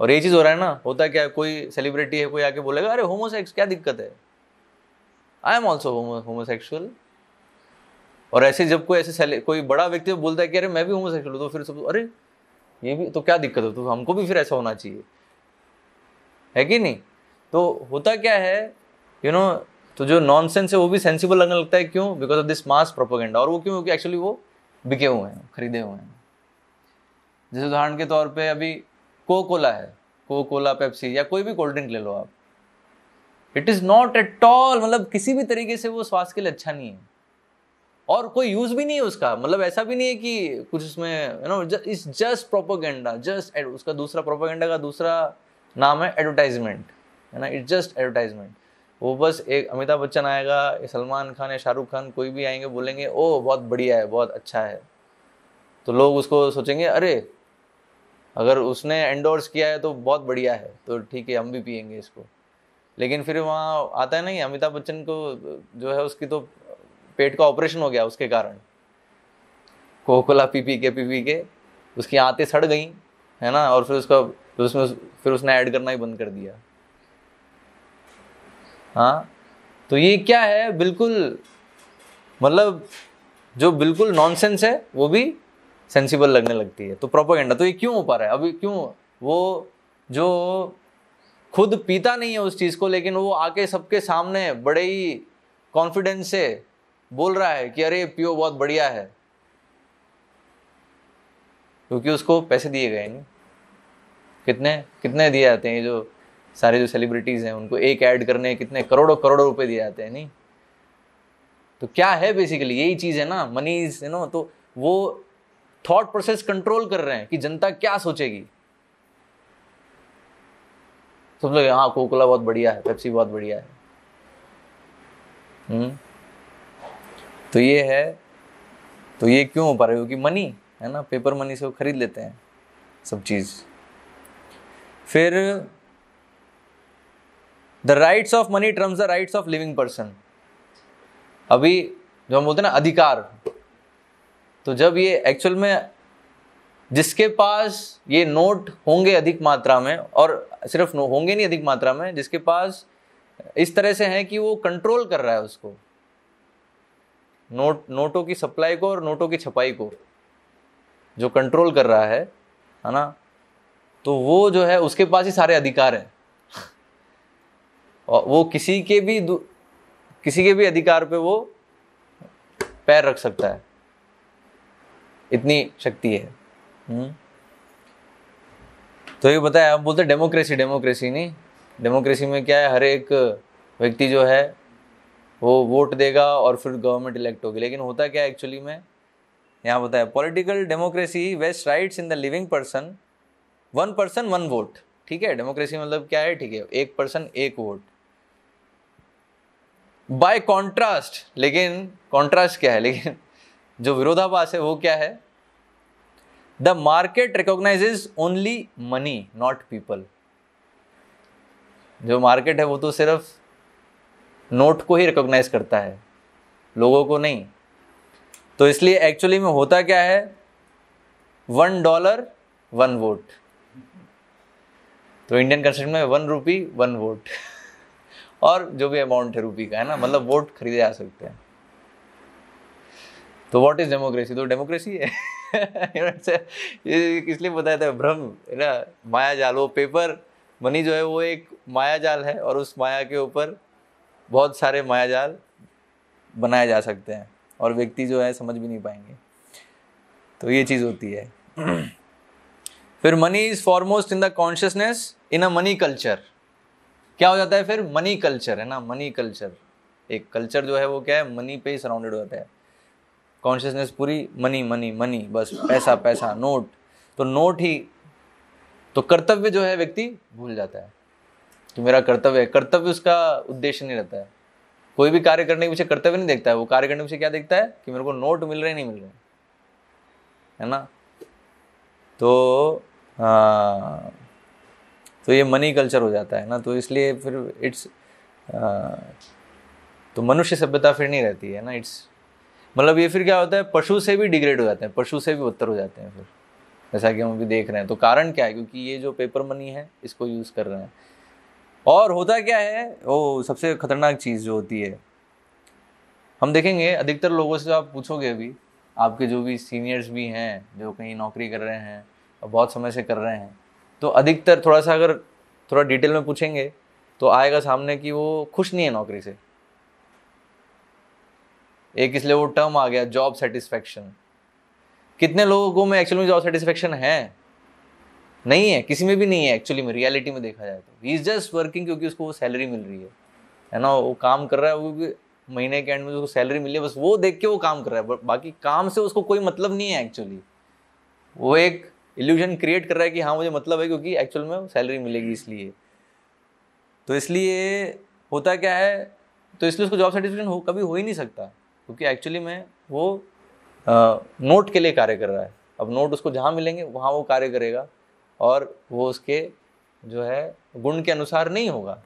Speaker 1: और ये चीज़ हो रहा है ना, होता क्या है, कोई सेलिब्रिटी है, कोई आके बोलेगा अरे होमोसेक्स क्या दिक्कत है, आई एम ऑल्सो होमोसेक्सुअल। और ऐसे जब कोई बड़ा व्यक्ति बोलता है कि अरे मैं भी होमोसेक्सुअल हूँ, तो फिर सब अरे ये भी तो क्या दिक्कत है, तो हमको भी फिर ऐसा होना चाहिए, है कि नहीं? तो होता क्या है, तो जो नॉनसेंस है वो भी सेंसिबल लगने लगता है। क्यों? Because of this mass propaganda. और वो क्यों? क्योंकि एक्चुअली वो बिके हुए हैं, खरीदे हुए हैं। जैसे उदाहरण के तौर पे अभी कोकोला है, कोकोला, पेप्सी, या कोई भी कोल्ड ड्रिंक ले लो आप, it is not at all, मतलब किसी भी तरीके से वो स्वास्थ्य के लिए अच्छा नहीं है, और कोई यूज भी नहीं है उसका, मतलब ऐसा भी नहीं है कि कुछ उसमें इट्स जस्ट प्रोपेगेंडा, जस्ट उसका दूसरा प्रोपेगेंडा का दूसरा नाम है एडवर्टाइजमेंट, है ना, इट्स जस्ट एडवर्टाइजमेंट। वो बस एक अमिताभ बच्चन आएगा, सलमान खान या शाहरुख खान, कोई भी आएंगे, बोलेंगे ओ बहुत बढ़िया है, बहुत अच्छा है, तो लोग उसको सोचेंगे अरे अगर उसने एंडोर्स किया है तो बहुत बढ़िया है, तो ठीक है हम भी पियेंगे इसको। लेकिन फिर वहाँ आता है नहीं, अमिताभ बच्चन को जो है उसकी तो पेट का ऑपरेशन हो गया उसके कारण, कोकोला पी के उसकी आंतें सड़ गई, है ना, और फिर उसने ऐड करना ही बंद कर दिया। हाँ, तो ये क्या है, बिल्कुल मतलब जो बिल्कुल नॉनसेंस है वो भी सेंसिबल लगने लगती है। तो प्रोपेगेंडा, तो ये क्यों हो पा रहा है अभी? क्यों? वो जो खुद पीता नहीं है उस चीज़ को, लेकिन वो आके सबके सामने बड़े ही कॉन्फिडेंस से बोल रहा है कि अरे पियो, बहुत बढ़िया है, क्योंकि उसको पैसे दिए गए नहीं। कितने दिए जाते हैं, जो सारे जो सेलिब्रिटीज़ हैं उनको एक ऐड करने कितने करोड़ों रुपए दिए जाते हैं, नहीं? तो क्या है बेसिकली यही चीज़ है ना, मनीज, तो वो थॉट प्रोसेस कंट्रोल कर रहे हैं कि जनता क्या सोचेगी। सब लोग हाँ कोकोला बहुत बढ़िया है, पेप्सी बहुत बढ़िया है। तो ये है, तो ये क्यों हो पा रहा है? क्योंकि मनी है ना, पेपर मनी से वो खरीद लेते हैं सब चीज़। फिर the rights of money Trump's the rights of living person. अभी जो हम बोलते हैं ना अधिकार, तो जब ये एक्चुअल में जिसके पास ये नोट होंगे अधिक मात्रा में, और सिर्फ होंगे नहीं अधिक मात्रा में, जिसके पास इस तरह से है कि वो कंट्रोल कर रहा है उसको, नोटों की सप्लाई को और नोटों की छपाई को जो कंट्रोल कर रहा है ना, तो वो जो है उसके पास ही सारे अधिकार हैं। और वो किसी के भी अधिकार पे वो पैर रख सकता है, इतनी शक्ति है। तो ये बताया, हम बोलते डेमोक्रेसी नहीं, डेमोक्रेसी में क्या है, हर एक व्यक्ति जो है वो वोट देगा और फिर गवर्नमेंट इलेक्ट होगी। लेकिन होता क्या है एक्चुअली में, यहाँ बताया political democracy vests rights in the living person, one person one vote. ठीक है, डेमोक्रेसी मतलब क्या है, ठीक है, एक पर्सन एक वोट। बाय कॉन्ट्रास्ट, लेकिन कॉन्ट्रास्ट क्या है, लेकिन जो विरोधाभास है वो क्या है, the market recognises only money not people. जो मार्केट है वो तो सिर्फ नोट को ही रिकॉग्नाइज करता है, लोगों को नहीं। तो इसलिए एक्चुअली में होता क्या है, $1 1 वोट। तो इंडियन कॉन्स्टिट्यूशन में 1 रुपी 1 वोट और जो भी अमाउंट है रुपी का, है ना, मतलब वोट खरीदे जा सकते हैं। तो व्हाट इज डेमोक्रेसी, तो डेमोक्रेसी है ये इसलिए बताया था, भ्रम है ना, माया जाल। वो पेपर मनी जो है वो एक माया जाल है, और उस माया के ऊपर बहुत सारे माया जाल बनाए जा सकते हैं, और व्यक्ति जो है समझ भी नहीं पाएंगे। तो ये चीज़ होती है। फिर money is foremost in the consciousness in a money culture. क्या हो जाता है फिर, मनी कल्चर, है ना, मनी कल्चर, एक कल्चर जो है वो क्या है, मनी पे ही सराउंडेड होता है। कॉन्शियसनेस पूरी मनी मनी मनी, बस पैसा पैसा, नोट। तो नोट ही, तो कर्तव्य जो है व्यक्ति भूल जाता है कि मेरा कर्तव्य है। कर्तव्य उसका उद्देश्य नहीं रहता है। कोई भी कार्य करने के पीछे कर्तव्य नहीं देखता है, वो कार्य करने के पीछे क्या देखता है कि मेरे को नोट मिल रहे नहीं मिल रहे, है ना। तो तो ये मनी कल्चर हो जाता है ना। तो इसलिए फिर इट्स तो मनुष्य सभ्यता फिर नहीं रहती है ना। इट्स मतलब ये फिर क्या होता है, पशु से भी डिग्रेड हो जाते हैं, पशु से भी बदतर हो जाते हैं फिर, जैसा कि हम अभी देख रहे हैं। तो कारण क्या है, क्योंकि ये जो पेपर मनी है इसको यूज़ कर रहे हैं। और होता क्या है, वो सबसे खतरनाक चीज़ जो होती है, हम देखेंगे अधिकतर लोगों से आप पूछोगे, अभी आपके जो भी सीनियर्स भी हैं जो कहीं नौकरी कर रहे हैं और बहुत समय से कर रहे हैं, तो अधिकतर थोड़ा सा अगर थोड़ा डिटेल में पूछेंगे तो आएगा सामने कि वो खुश नहीं है नौकरी से। एक इसलिए वो टर्म आ गया जॉब सेटिस्फेक्शन। कितने लोगों को में एक्चुअली में जॉब सेटिस्फेक्शन है? नहीं है, किसी में भी नहीं है एक्चुअली में, रियलिटी में देखा जाए तो। ही इज जस्ट वर्किंग क्योंकि उसको वो सैलरी मिल रही है ना, वो काम कर रहा है, वो भी महीने के एंड में उसको सैलरी मिली है, बस वो देख के वो काम कर रहा है। बाकी काम से उसको कोई मतलब नहीं है एक्चुअली। वो एक इल्यूजन क्रिएट कर रहा है कि हाँ मुझे मतलब है, क्योंकि एक्चुअल में सैलरी मिलेगी इसलिए। तो इसलिए होता क्या है, तो इसलिए उसको जॉब सेटिस्फेक्शन कभी हो ही नहीं सकता, क्योंकि एक्चुअली में वो नोट के लिए कार्य कर रहा है। अब नोट उसको जहाँ मिलेंगे वहाँ वो कार्य करेगा, और वो उसके जो है गुण के अनुसार नहीं होगा,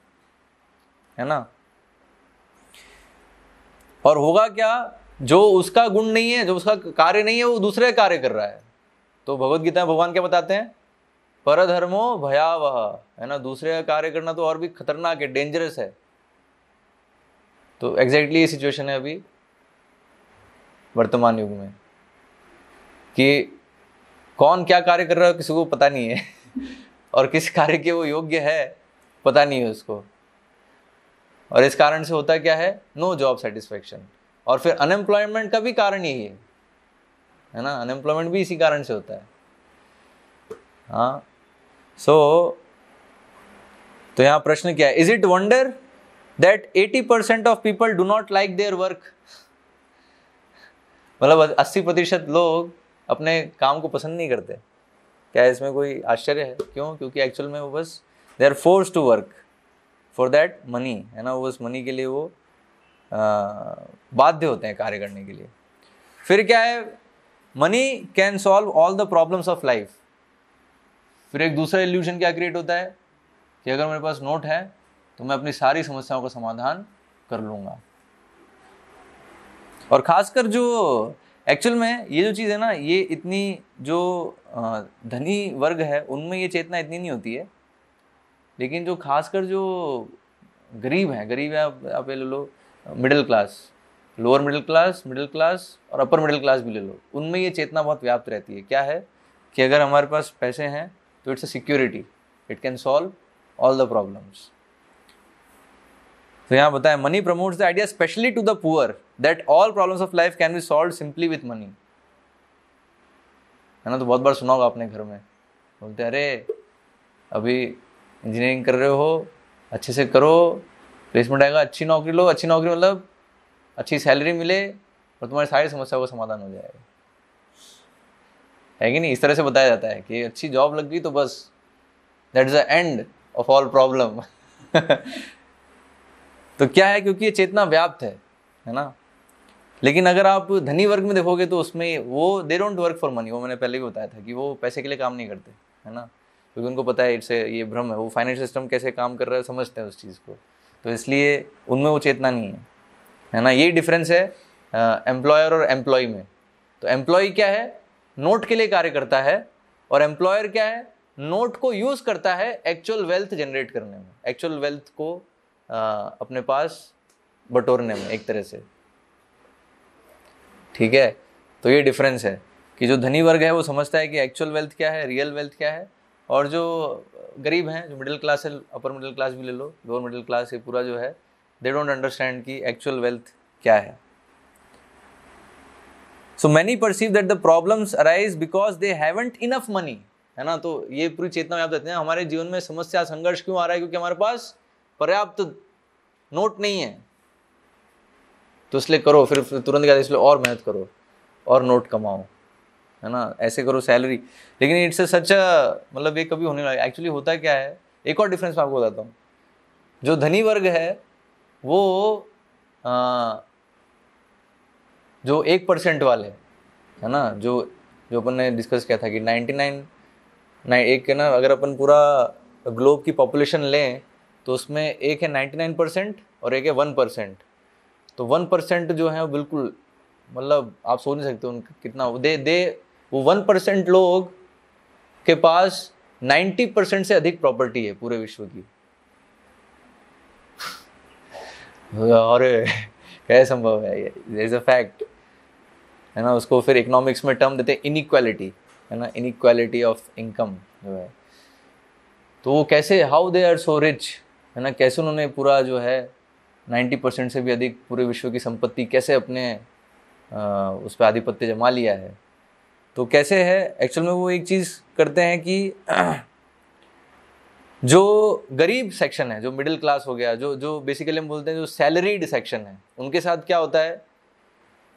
Speaker 1: है ना। और होगा क्या, जो उसका गुण नहीं है, जो उसका कार्य नहीं है, वो दूसरे कार्य कर रहा है। तो भगवत गीता में भगवान क्या बताते हैं, परधर्मो भयावह, है ना, दूसरे का कार्य करना तो और भी खतरनाक है, डेंजरस है। तो एग्जैक्टली ये सिचुएशन है अभी वर्तमान युग में, कि कौन क्या कार्य कर रहा है किसी को पता नहीं है और किस कार्य के वो योग्य है पता नहीं है उसको। और इस कारण से होता क्या है, नो जॉब सेटिस्फेक्शन। और फिर अनएम्प्लॉयमेंट का भी कारण यही है ना, अनएम्प्लॉयमेंट भी इसी कारण से होता है। हाँ, तो यहाँ प्रश्न क्या है, is it wonder that 80% of people do not like their work. मतलब 80% लोग अपने काम को पसंद नहीं करते। क्या इसमें कोई आश्चर्य है? क्यों? क्योंकि एक्चुअल में वो बस they are forced to work for that money, है ना, वो उस मनी के लिए वो बाध्य होते हैं कार्य करने के लिए। फिर क्या है, money can solve all the problems of life. फिर एक दूसरा इल्यूजन क्या क्रिएट होता है कि अगर मेरे पास नोट है तो मैं अपनी सारी समस्याओं का समाधान कर लूँगा। और खासकर जो एक्चुअल में ये जो चीज़ है ना, ये इतनी जो धनी वर्ग है उनमें ये चेतना इतनी नहीं होती है, लेकिन जो खासकर जो गरीब है, आप ले लो middle class, lower middle class और अपर मिडिल क्लास भी ले लो, उनमें ये चेतना बहुत व्याप्त रहती है। क्या है कि अगर हमारे पास पैसे हैं तो it's a security, it can solve all the problems. तो यहाँ बताया money promotes the idea specially to the poor that all problems of life can be solve simply with money, है ना। तो बहुत बार सुना होगा आपने घर में, बोलते अरे अभी इंजीनियरिंग कर रहे हो, अच्छे से करो, प्लेसमेंट आएगा, अच्छी नौकरी लो, अच्छी नौकरी मतलब अच्छी सैलरी मिले और तुम्हारी सारी समस्याओं का समाधान हो जाएगा, है कि नहीं। इस तरह से बताया जाता है कि अच्छी जॉब लग गई तो बस that is the end of all problem. तो क्या है, क्योंकि ये चेतना व्याप्त है ना। लेकिन अगर आप धनी वर्ग में देखोगे तो उसमें वो they don't work for money, वो मैंने पहले भी बताया था कि वो पैसे के लिए काम नहीं करते, है ना, क्योंकि उनको पता है इससे ये भ्रम है, वो फाइनेंशियल सिस्टम कैसे काम कर रहा है समझते हैं उस चीज़ को, तो इसलिए उनमें वो चेतना नहीं है ना। यही डिफरेंस है एम्प्लॉयर और एम्प्लॉय में। तो एम्प्लॉय क्या है, नोट के लिए कार्य करता है, और एम्प्लॉयर क्या है, नोट को यूज करता है एक्चुअल वेल्थ जनरेट करने में, एक्चुअल वेल्थ को अपने पास बटोरने में एक तरह से, ठीक है। तो ये डिफरेंस है कि जो धनी वर्ग है वो समझता है कि एक्चुअल वेल्थ क्या है, रियल वेल्थ क्या है, और जो गरीब हैं, जो मिडिल क्लास है, अपर मिडिल क्लास भी ले लो, लोअर मिडिल क्लास, ये पूरा जो है दे डोंट अंडरस्टैंड कि एक्चुअल वेल्थ क्या है। So many perceive that the problems arise because they haven't enough money, है ना। तो ये पूरी चेतना में आप देते हैं हमारे जीवन में समस्या संघर्ष क्यों आ रहा है, क्योंकि हमारे पास पर्याप्त नोट नहीं है, तो इसलिए करो, फिर तुरंत क्या, इसलिए और मेहनत करो और नोट कमाओ, है ना, ऐसे करो सैलरी। लेकिन इट्स सच मतलब ये कभी होने लगा। एक्चुअली होता क्या है, एक और डिफरेंस मैं आपको बताता हूँ। जो धनी वर्ग है वो जो 1% वाले, है ना, जो अपन ने डिस्कस किया था कि एक है ना, अगर अपन पूरा ग्लोब की पॉपुलेशन लें तो उसमें एक है 99% और एक है 1%। तो 1% जो है वो बिल्कुल मतलब आप सोच नहीं सकते उनका कितना वो 1% लोग के पास 90% से अधिक प्रॉपर्टी है पूरे विश्व की। अरे कैसे संभव है, ये इज अ फैक्ट, है ना। उसको फिर इकोनॉमिक्स में टर्म देते हैं इनइक्वालिटी, है ना, इनइक्वालिटी ऑफ इनकम जो है। तो वो कैसे, how they are so rich, है ना, कैसे उन्होंने पूरा जो है 90% से भी अधिक पूरे विश्व की संपत्ति कैसे अपने उस पर आधिपत्य जमा लिया है। तो कैसे है, एक्चुअल में वो एक चीज़ करते हैं कि जो गरीब सेक्शन है, जो मिडिल क्लास हो गया, जो बेसिकली हम बोलते हैं जो सैलरीड सेक्शन है, उनके साथ क्या होता है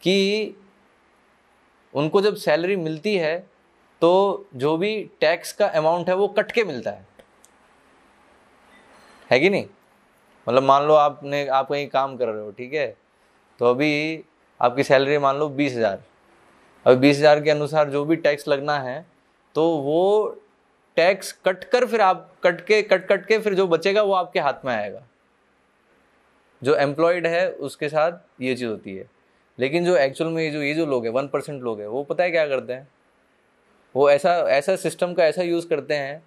Speaker 1: कि उनको जब सैलरी मिलती है तो जो भी टैक्स का अमाउंट है वो कट के मिलता है कि नहीं। मतलब मान लो आप कहीं काम कर रहे हो, ठीक है, तो अभी आपकी सैलरी मान लो 20,000, अब 20,000 के अनुसार जो भी टैक्स लगना है तो वो टैक्स कट फिर आप कट के फिर जो बचेगा वो आपके हाथ में आएगा। जो एम्प्लॉयड है उसके साथ ये चीज़ होती है। लेकिन जो एक्चुअल में ये जो लोग हैं 1% लोग हैं, वो पता है क्या करते हैं, वो ऐसा सिस्टम का ऐसा यूज़ करते हैं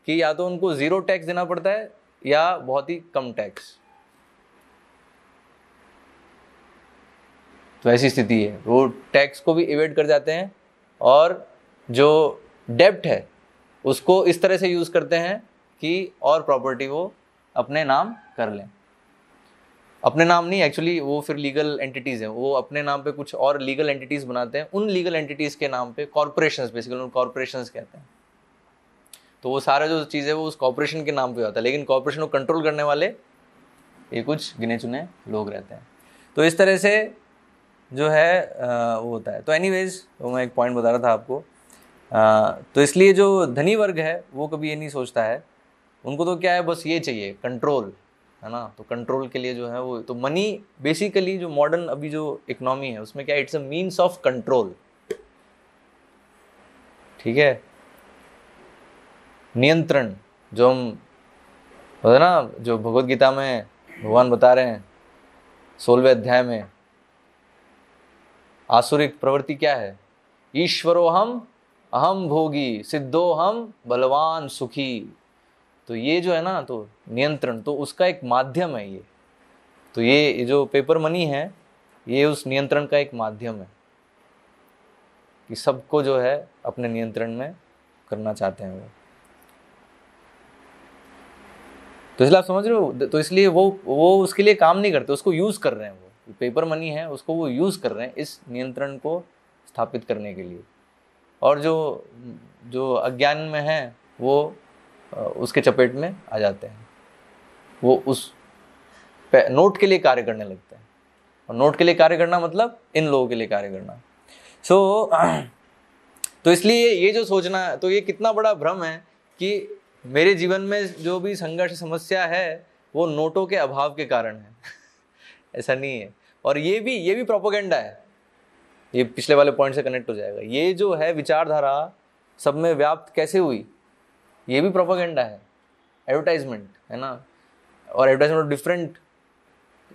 Speaker 1: कि या तो उनको ज़ीरो टैक्स देना पड़ता है या बहुत ही कम टैक्स। तो ऐसी स्थिति है, वो टैक्स को भी इवेड कर जाते हैं और जो डेब्ट है उसको इस तरह से यूज़ करते हैं कि और प्रॉपर्टी वो अपने नाम कर लें। अपने नाम नहीं, एक्चुअली वो फिर लीगल एंटिटीज़ हैं, वो अपने नाम पे कुछ और लीगल एंटिटीज़ बनाते हैं, उन लीगल एंटिटीज़ के नाम पे कॉर्पोरेशंस, बेसिकली उन कॉर्पोरेशंस कहते हैं। तो वो सारा जो चीज़ है वो उस कॉर्पोरेशन के नाम पे होता है, लेकिन कॉर्पोरेशन को कंट्रोल करने वाले ये कुछ गिने चुने लोग रहते हैं। तो इस तरह से जो है वो होता है। तो एनीवेज वो मैं एक पॉइंट बता रहा था आपको। तो इसलिए जो धनी वर्ग है वो कभी ये नहीं सोचता है, उनको तो क्या है, बस ये चाहिए कंट्रोल, है ना। तो कंट्रोल के लिए जो है वो, तो मनी बेसिकली जो मॉडर्न अभी जो इकोनॉमी है उसमें क्या, it's a means of control, ठीक है, नियंत्रण। जो हम होता ना, जो भगवत गीता में भगवान बता रहे हैं 16वें अध्याय में आसुरिक प्रवृत्ति क्या है? ईश्वरो हम अहम भोगी सिद्धो हम बलवान सुखी। तो ये जो है ना, तो नियंत्रण तो उसका एक माध्यम है ये। तो ये जो पेपर मनी है ये उस नियंत्रण का एक माध्यम है कि सबको जो है अपने नियंत्रण में करना चाहते हैं वो। तो इसलिए आप समझ रहे हो, तो इसलिए वो उसके लिए काम नहीं करते, उसको यूज कर रहे हैं। वो पेपर मनी है उसको वो यूज कर रहे हैं इस नियंत्रण को स्थापित करने के लिए। और जो अज्ञान में है वो उसके चपेट में आ जाते हैं, वो उस नोट के लिए कार्य करने लगते हैं। और नोट के लिए कार्य करना मतलब इन लोगों के लिए कार्य करना। तो इसलिए ये जो सोचना, तो ये कितना बड़ा भ्रम है कि मेरे जीवन में जो भी संघर्ष समस्या है वो नोटों के अभाव के कारण है। ऐसा नहीं है। और ये भी प्रोपेगेंडा है। ये पिछले वाले पॉइंट से कनेक्ट हो जाएगा। ये जो है विचारधारा सब में व्याप्त कैसे हुई, ये भी प्रोपेगेंडा है, एडवर्टाइजमेंट है ना। और एडवर्टाइजमेंट डिफरेंट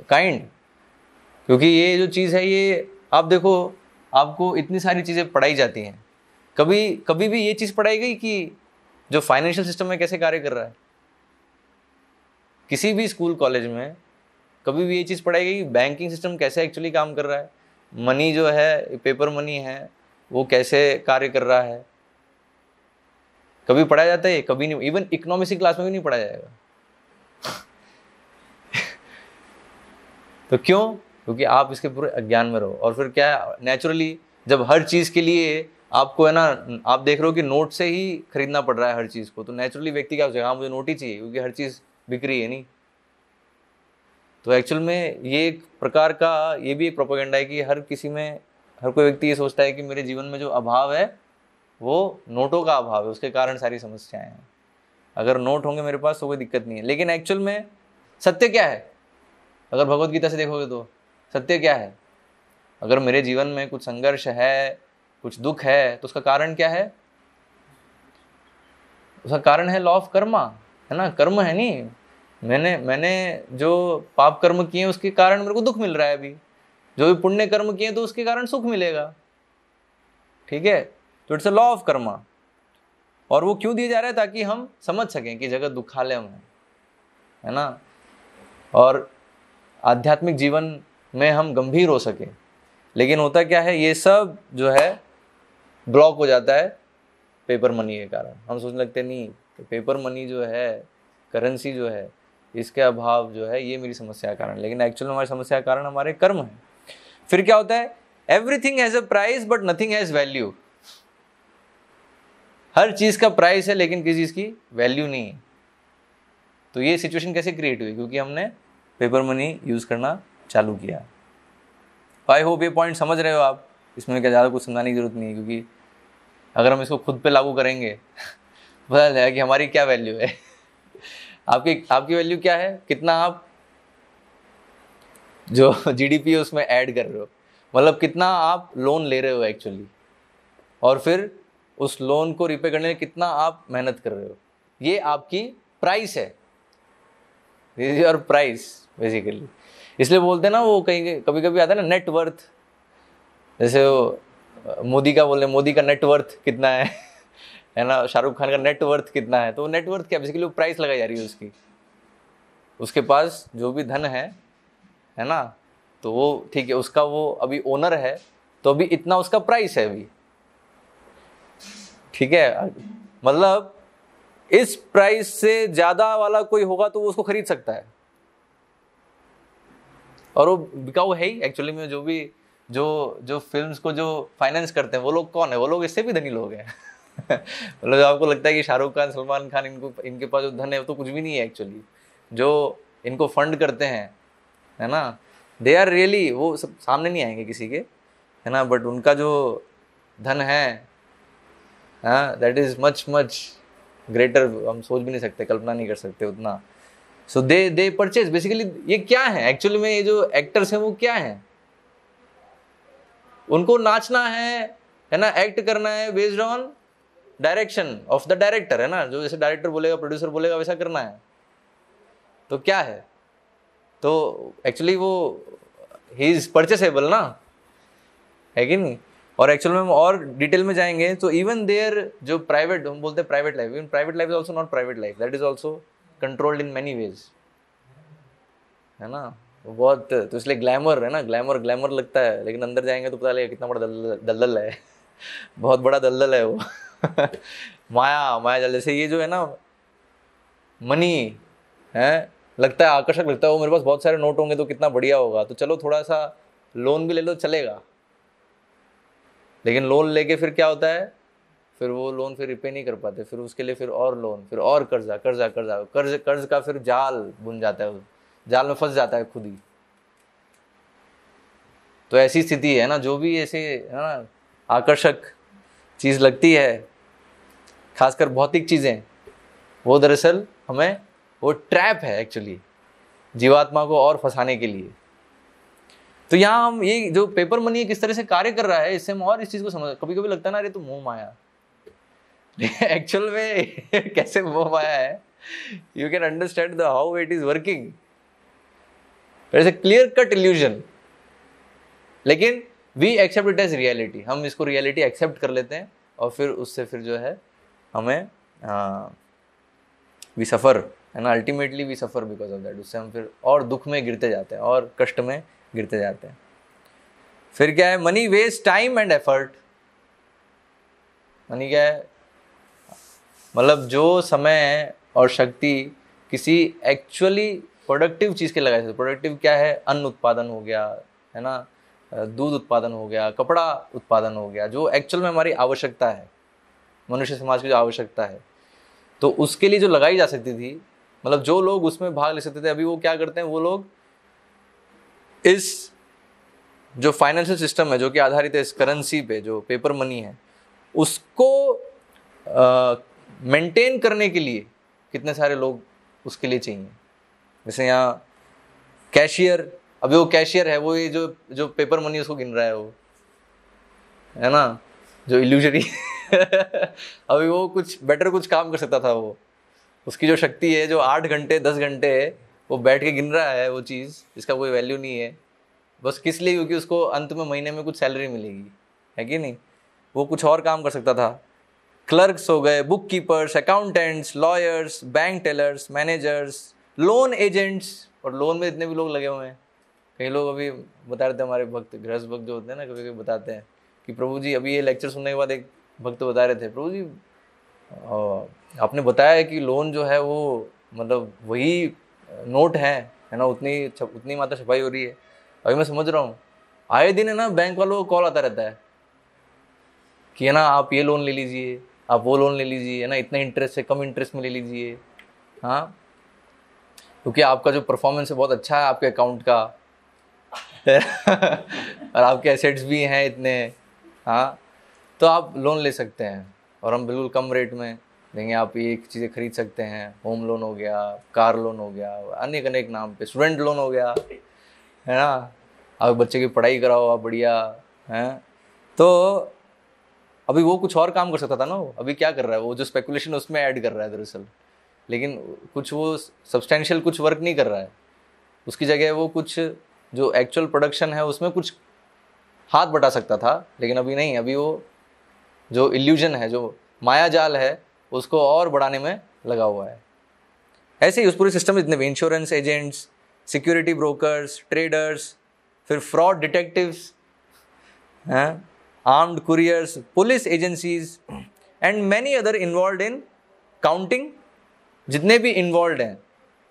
Speaker 1: काइंड, क्योंकि ये जो चीज़ है ये आप देखो, आपको इतनी सारी चीज़ें पढ़ाई जाती हैं। कभी भी ये चीज़ पढ़ाई गई कि जो फाइनेंशियल सिस्टम में कैसे कार्य कर रहा है? किसी भी स्कूल कॉलेज में कभी भी ये चीज़ पढ़ाई गई बैंकिंग सिस्टम कैसे एक्चुअली काम कर रहा है, मनी जो है पेपर मनी है वो कैसे कार्य कर रहा है? कभी पढ़ाया जाता है? कभी नहीं। इवन इकोनॉमिक्स की क्लास में भी नहीं पढ़ाया जाएगा। तो क्यों? क्योंकि आप इसके पूरे अज्ञान में रहो। और फिर क्या, नेचुरली जब हर चीज़ के लिए आपको है ना, आप देख रहे हो कि नोट से ही खरीदना पड़ रहा है हर चीज़ को, तो नेचुरली व्यक्ति क्या सोचेगा, हाँ मुझे नोट ही चाहिए क्योंकि हर चीज़ बिक रही है नहीं। तो एक्चुअल में ये एक प्रकार का ये भी एक प्रोपेगेंडा है कि हर कोई व्यक्ति ये सोचता है कि मेरे जीवन में जो अभाव है वो नोटों का अभाव है, उसके कारण सारी समस्याएं हैं। अगर नोट होंगे मेरे पास तो कोई दिक्कत नहीं है। लेकिन एक्चुअल में सत्य क्या है? अगर भगवत गीता से देखोगे तो सत्य क्या है? अगर मेरे जीवन में कुछ संघर्ष है, कुछ दुख है, तो उसका कारण क्या है? उसका कारण है लॉ ऑफ कर्मा, है ना। कर्म है नहीं, मैंने जो पाप कर्म किए उसके कारण मेरे को दुख मिल रहा है अभी, जो भी पुण्य कर्म किए तो उसके कारण सुख मिलेगा। ठीक है, तो it's a law of Karma. और वो क्यों दिया जा रहा है? ताकि हम समझ सकें कि जगत दुखालय है ना, और आध्यात्मिक जीवन में हम गंभीर हो सके। लेकिन होता क्या है, ये सब जो है ब्लॉक हो जाता है पेपर मनी के कारण। हम सोचने लगते नहीं कि पेपर मनी जो है, करेंसी जो है, इसके अभाव जो है ये मेरी समस्या का कारण। लेकिन एक्चुअल में हमारी समस्या का कारण हमारे कर्म है। फिर क्या होता है, everything has a price but nothing has value. हर चीज का प्राइस है लेकिन किसी चीज की वैल्यू नहीं है। तो ये सिचुएशन कैसे क्रिएट हुई? क्योंकि हमने पेपर मनी यूज करना चालू किया। आई होप ये पॉइंट समझ रहे हो आप। इसमें क्या ज़्यादा कुछ समझाने की जरूरत नहीं है, क्योंकि अगर हम इसको खुद पे लागू करेंगे पता चलेगा कि हमारी क्या वैल्यू है। आपकी वैल्यू क्या है? कितना आप जो जीडीपी है उसमें ऐड कर रहे हो, मतलब कितना आप लोन ले रहे हो एक्चुअली, और फिर उस लोन को रिपे करने में कितना आप मेहनत कर रहे हो, ये आपकी प्राइस है। This is your price basically. इसलिए बोलते हैं ना, वो कहीं कभी कभी आता है ना नेट वर्थ, जैसे वो मोदी का बोल रहे, मोदी का नेट वर्थ कितना है ना, शाहरुख खान का नेट वर्थ कितना है। तो नेट वर्थ क्या, बेसिकली वो प्राइस लगाई जा रही है उसकी। उसके पास जो भी धन है ना, तो वो ठीक है, उसका वो अभी ओनर है, तो अभी इतना उसका प्राइस है अभी। ठीक है, मतलब इस प्राइस से ज्यादा वाला कोई होगा तो वो उसको खरीद सकता है, और वो बिकाऊ है ही एक्चुअली में। जो भी जो फिल्म्स को जो फाइनेंस करते हैं वो लोग कौन है? वो लोग इससे भी धनी लोग हैं। मतलब आपको लगता है कि शाहरुख खान, सलमान खान, इनके पास जो धन है वो तो कुछ भी नहीं है एक्चुअली। जो इनको फंड करते हैं, है ना, दे आर रियली, वो सब सामने नहीं आएंगे किसी के, है ना, बट उनका जो धन है, हाँ, that is much much greater. हम सोच भी नहीं सकते, कल्पना नहीं कर सकते उतना। सो दे परचेज बेसिकली। ये क्या है एक्चुअली में? ये जो एक्टर्स हैं वो क्या है? उनको नाचना है ना, एक्ट करना है based on direction of the director, है ना। जो जैसे डायरेक्टर बोलेगा, प्रोड्यूसर बोलेगा, वैसा करना है। तो क्या है? तो एक्चुअली वो ही इज परचेसेबल ना। है कि नहीं। और एक्चुअल में हम और डिटेल में जाएंगे तो इवन देयर जो प्राइवेट, हम बोलते हैं private life, even private life is also not private life, that is also controlled in many ways, है ना। वो बहुत, तो इसलिए ग्लैमर है ना, ग्लैमर ग्लैमर लगता है, लेकिन अंदर जाएंगे तो पता लगेगा कितना बड़ा दलदल है बहुत बड़ा दलदल है वो माया, माया जाल। जैसे ये जो है ना मनी है, लगता है आकर्षक लगता है, वो मेरे पास बहुत सारे नोट होंगे तो कितना बढ़िया होगा, तो चलो थोड़ा सा लोन भी ले लो चलेगा। लेकिन लोन लेके फिर क्या होता है, फिर वो लोन फिर रिपे नहीं कर पाते, फिर उसके लिए फिर और लोन, फिर और कर्जा कर्जा कर्जा कर्ज, कर्ज का फिर जाल बुन जाता है, जाल में फंस जाता है खुद ही। तो ऐसी स्थिति है ना, जो भी ऐसे है ना आकर्षक चीज़ लगती है, खासकर भौतिक चीज़ें, वो दरअसल हमें, वो ट्रैप है एक्चुअली जीवात्मा को और फंसाने के लिए। तो यहाँ हम ये जो पेपर मनी किस तरह से कार्य कर रहा है, इससे हम और इस चीज़ को समझ, कभी कभी लगता है ना अरे तो मोह माया एक्चुअल में कैसे मोह माया है, you can understand the how it is working, it's a clear cut illusion, लेकिन we accept it as reality, हम इसको रियलिटी एक्सेप्ट कर लेते हैं, और फिर उससे फिर जो है हमें वी सफ़र, है ना, ultimately we suffer because of that. उससे हम फिर और दुख में गिरते जाते हैं और कष्ट में गिरते जाते हैं। फिर क्या है, money waste time and effort. Money क्या है, मतलब जो समय और शक्ति किसी एक्चुअली प्रोडक्टिव चीज़ के लगाए थे। प्रोडक्टिव क्या है, अन्न उत्पादन हो गया, है ना, दूध उत्पादन हो गया, कपड़ा उत्पादन हो गया, जो एक्चुअल में हमारी आवश्यकता है, मनुष्य समाज की जो आवश्यकता है, तो उसके लिए जो लगाई जा सकती थी, मतलब जो लोग उसमें भाग ले सकते थे, अभी वो क्या करते हैं, वो लोग इस जो फाइनेंशियल सिस्टम है जो कि आधारित है इस करेंसी पे, जो पेपर मनी है, उसको मेंटेन करने के लिए कितने सारे लोग उसके लिए चाहिए। जैसे यहाँ कैशियर, अभी वो कैशियर है, वो ये जो पेपर मनी उसको गिन रहा है, वो है ना जो इल्यूजरी अभी वो कुछ बेटर कुछ काम कर सकता था, वो उसकी जो शक्ति है, जो 8 घंटे 10 घंटे वो बैठ के गिन रहा है वो चीज़, जिसका कोई वैल्यू नहीं है, बस किस लिए, क्योंकि उसको अंत में महीने में कुछ सैलरी मिलेगी, है कि नहीं। वो कुछ और काम कर सकता था। क्लर्क्स हो गए, book keepers, accountants, lawyers, bank tellers, managers, loan agents, और लोन में इतने भी लोग लगे हुए हैं। कई लोग अभी बता रहे थे, हमारे भक्त, गृहस्थ भक्त जो होते हैं ना, कभी कभी बताते हैं कि प्रभु जी, अभी ये लेक्चर सुनने के बाद एक भक्त बता रहे थे, प्रभु जी आपने बताया है कि लोन जो है वो मतलब वही नोट है ना, उतनी मात्रा छपाई हो रही है। अभी मैं समझ रहा हूँ, आए दिन है ना बैंक वालों को कॉल आता रहता है कि है ना आप ये लोन ले लीजिए, आप वो लोन ले लीजिए, है ना, इतना इंटरेस्ट से कम इंटरेस्ट में ले लीजिए, हाँ, क्योंकि आपका जो परफॉर्मेंस है बहुत अच्छा है आपके अकाउंट का और आपके एसेट्स भी हैं इतने, हाँ, तो आप लोन ले सकते हैं, और हम बिल्कुल कम रेट में देंगे, आप ये चीज़ें खरीद सकते हैं। होम लोन हो गया, कार लोन हो गया, अनेक अनेक नाम पे, स्टूडेंट लोन हो गया, है ना, आप बच्चे की पढ़ाई कराओ आप बढ़िया, हैं। तो अभी वो कुछ और काम कर सकता था ना, वो अभी क्या कर रहा है, वो जो स्पेकुलेशन उसमें ऐड कर रहा है दरअसल, लेकिन कुछ वो सब्सटेंशियल कुछ वर्क नहीं कर रहा है। उसकी जगह वो कुछ जो एक्चुअल प्रोडक्शन है उसमें कुछ हाथ बटा सकता था, लेकिन अभी नहीं। अभी वो जो इल्यूजन है, जो माया जाल है, उसको और बढ़ाने में लगा हुआ है। ऐसे ही उस पूरे सिस्टम में जितने भी insurance agents, security brokers, traders, फिर फ्रॉड डिटेक्टिव्स हैं, armed couriers, police agencies and many other involve in counting, जितने भी इन्वॉल्व हैं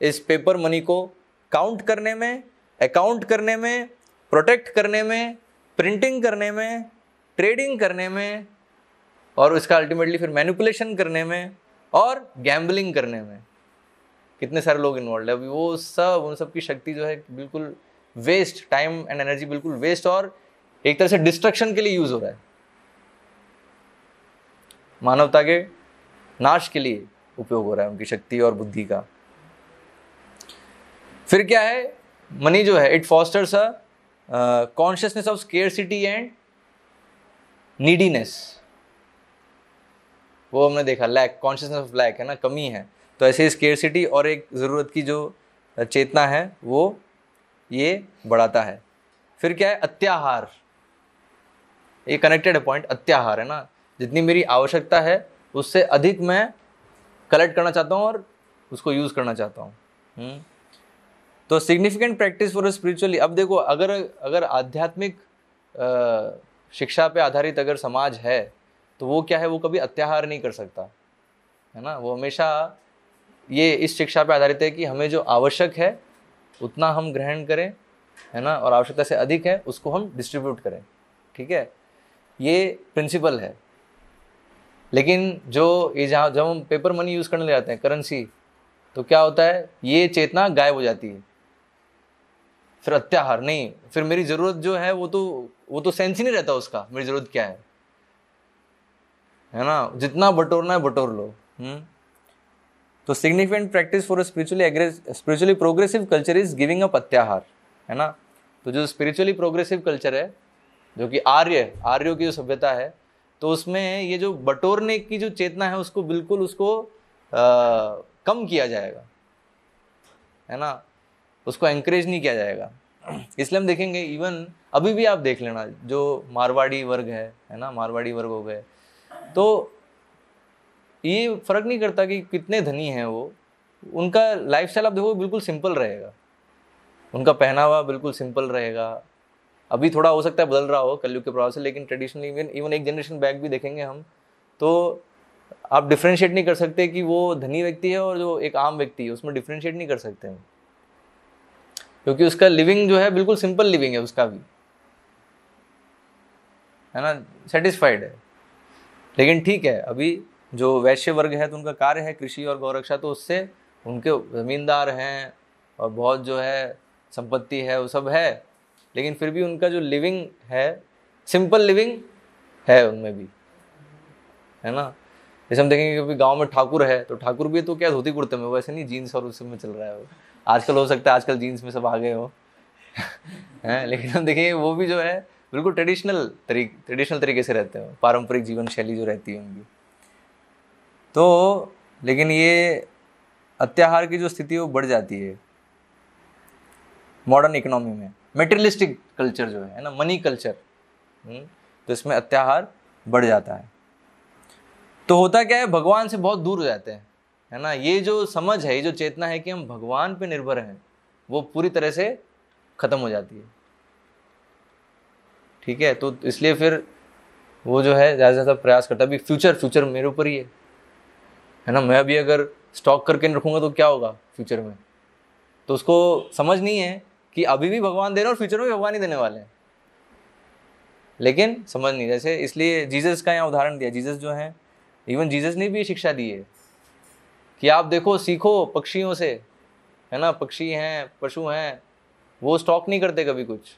Speaker 1: इस पेपर मनी को काउंट करने में, अकाउंट करने में, प्रोटेक्ट करने में, प्रिंटिंग करने में, ट्रेडिंग करने में, और इसका अल्टीमेटली फिर मैनिपुलेशन करने में और गैम्बलिंग करने में कितने सारे लोग इन्वॉल्व है। अभी वो सब, उन सब की शक्ति जो है बिल्कुल वेस्ट, टाइम एंड एनर्जी बिल्कुल वेस्ट, और एक तरह से डिस्ट्रक्शन के लिए यूज हो रहा है, मानवता के नाश के लिए उपयोग हो रहा है उनकी शक्ति और बुद्धि का। फिर क्या है, मनी जो है, it fosters a consciousness of scarcity and neediness. वो हमने देखा, लैक, कॉन्शियसनेस ऑफ लैक, है ना, कमी है। तो ऐसे ही स्केर्सिटी और एक ज़रूरत की जो चेतना है वो ये बढ़ाता है। फिर क्या है, अत्याहार, ये कनेक्टेड है पॉइंट, अत्याहार है ना, जितनी मेरी आवश्यकता है उससे अधिक मैं कलेक्ट करना चाहता हूँ और उसको यूज़ करना चाहता हूँ। तो सिग्निफिकेंट प्रैक्टिस फॉर स्पिरिचुअली, अब देखो अगर आध्यात्मिक शिक्षा पे आधारित अगर समाज है तो वो क्या है, वो कभी अत्याहार नहीं कर सकता है ना। वो हमेशा ये इस शिक्षा पे आधारित है कि हमें जो आवश्यक है उतना हम ग्रहण करें, है ना, और आवश्यकता से अधिक है उसको हम डिस्ट्रीब्यूट करें, ठीक है, ये प्रिंसिपल है। लेकिन जो ये जब हम पेपर मनी यूज़ करने लग जाते हैं, करेंसी, तो क्या होता है, ये चेतना गायब हो जाती है, फिर अत्याहार नहीं, फिर मेरी ज़रूरत जो है वो तो सेंस ही नहीं रहता उसका, मेरी ज़रूरत क्या है ना, जितना बटोरना है बटोर लो। तो significant practice for spiritually progressive culture is giving up अत्याहार, है ना। तो जो स्पिरिचुअली प्रोग्रेसिव कल्चर है, जो कि आर्यों की जो सभ्यता है, तो उसमें ये जो बटोरने की जो चेतना है उसको बिल्कुल कम किया जाएगा, है ना, उसको एंकरेज नहीं किया जाएगा। इसलिए हम देखेंगे, इवन अभी भी आप देख लेना, जो मारवाड़ी वर्ग है ना, मारवाड़ी वर्ग हो गए, तो ये फर्क नहीं करता कि कितने धनी हैं वो, उनका लाइफस्टाइल आप देखो बिल्कुल सिंपल रहेगा, उनका पहनावा बिल्कुल सिंपल रहेगा। अभी थोड़ा हो सकता है बदल रहा हो कलयुग के प्रभाव से, लेकिन ट्रेडिशनली इवन एक जनरेशन बैक भी देखेंगे हम, तो आप डिफ्रेंशिएट नहीं कर सकते कि वो धनी व्यक्ति है और जो एक आम व्यक्ति है, उसमें डिफ्रेंशिएट नहीं कर सकते हम, क्योंकि उसका लिविंग जो है बिल्कुल सिंपल लिविंग है उसका भी, है ना, सेटिस्फाइड है। लेकिन ठीक है, अभी जो वैश्य वर्ग है तो उनका कार्य है कृषि और गौरक्षा, तो उससे उनके ज़मींदार हैं और बहुत जो है संपत्ति है वो सब है, लेकिन फिर भी उनका जो लिविंग है सिंपल लिविंग है उनमें भी, है ना। जैसे हम देखेंगे कि गांव में ठाकुर है, तो ठाकुर भी तो क्या धोती कुर्ते में, वैसे नहीं जीन्स और उसमें चल रहा है वो, आजकल हो सकता है आजकल जीन्स में सब आ गए हो हैं, लेकिन हम देखेंगे वो भी जो है बिल्कुल ट्रेडिशनल तरीके से रहते हैं, पारंपरिक जीवन शैली जो रहती है उनकी। तो लेकिन ये अत्याहार की जो स्थिति है वो बढ़ जाती है मॉडर्न इकोनॉमी में, मेटेरियलिस्टिक कल्चर जो है ना, मनी कल्चर, तो इसमें अत्याहार बढ़ जाता है। तो होता क्या है, भगवान से बहुत दूर हो जाते हैं, है ना। ये जो समझ है, ये जो चेतना है कि हम भगवान पे निर्भर हैं, वो पूरी तरह से खत्म हो जाती है, ठीक है। तो इसलिए फिर वो जो है ज़्यादा से ज़्यादा प्रयास करता है, अभी फ्यूचर मेरे ऊपर ही है ना, मैं अभी अगर स्टॉक करके नहीं रखूँगा तो क्या होगा फ्यूचर में, तो उसको समझ नहीं है कि अभी भी भगवान दे रहे हैं और फ्यूचर में भी भगवान ही देने वाले हैं, लेकिन समझ नहीं। जैसे इसलिए जीसस का यहाँ उदाहरण दिया, जीसस जो है, इवन जीसस ने भी शिक्षा दी है कि आप देखो सीखो पक्षियों से, है ना, पक्षी हैं पशु हैं, वो स्टॉक नहीं करते कभी कुछ,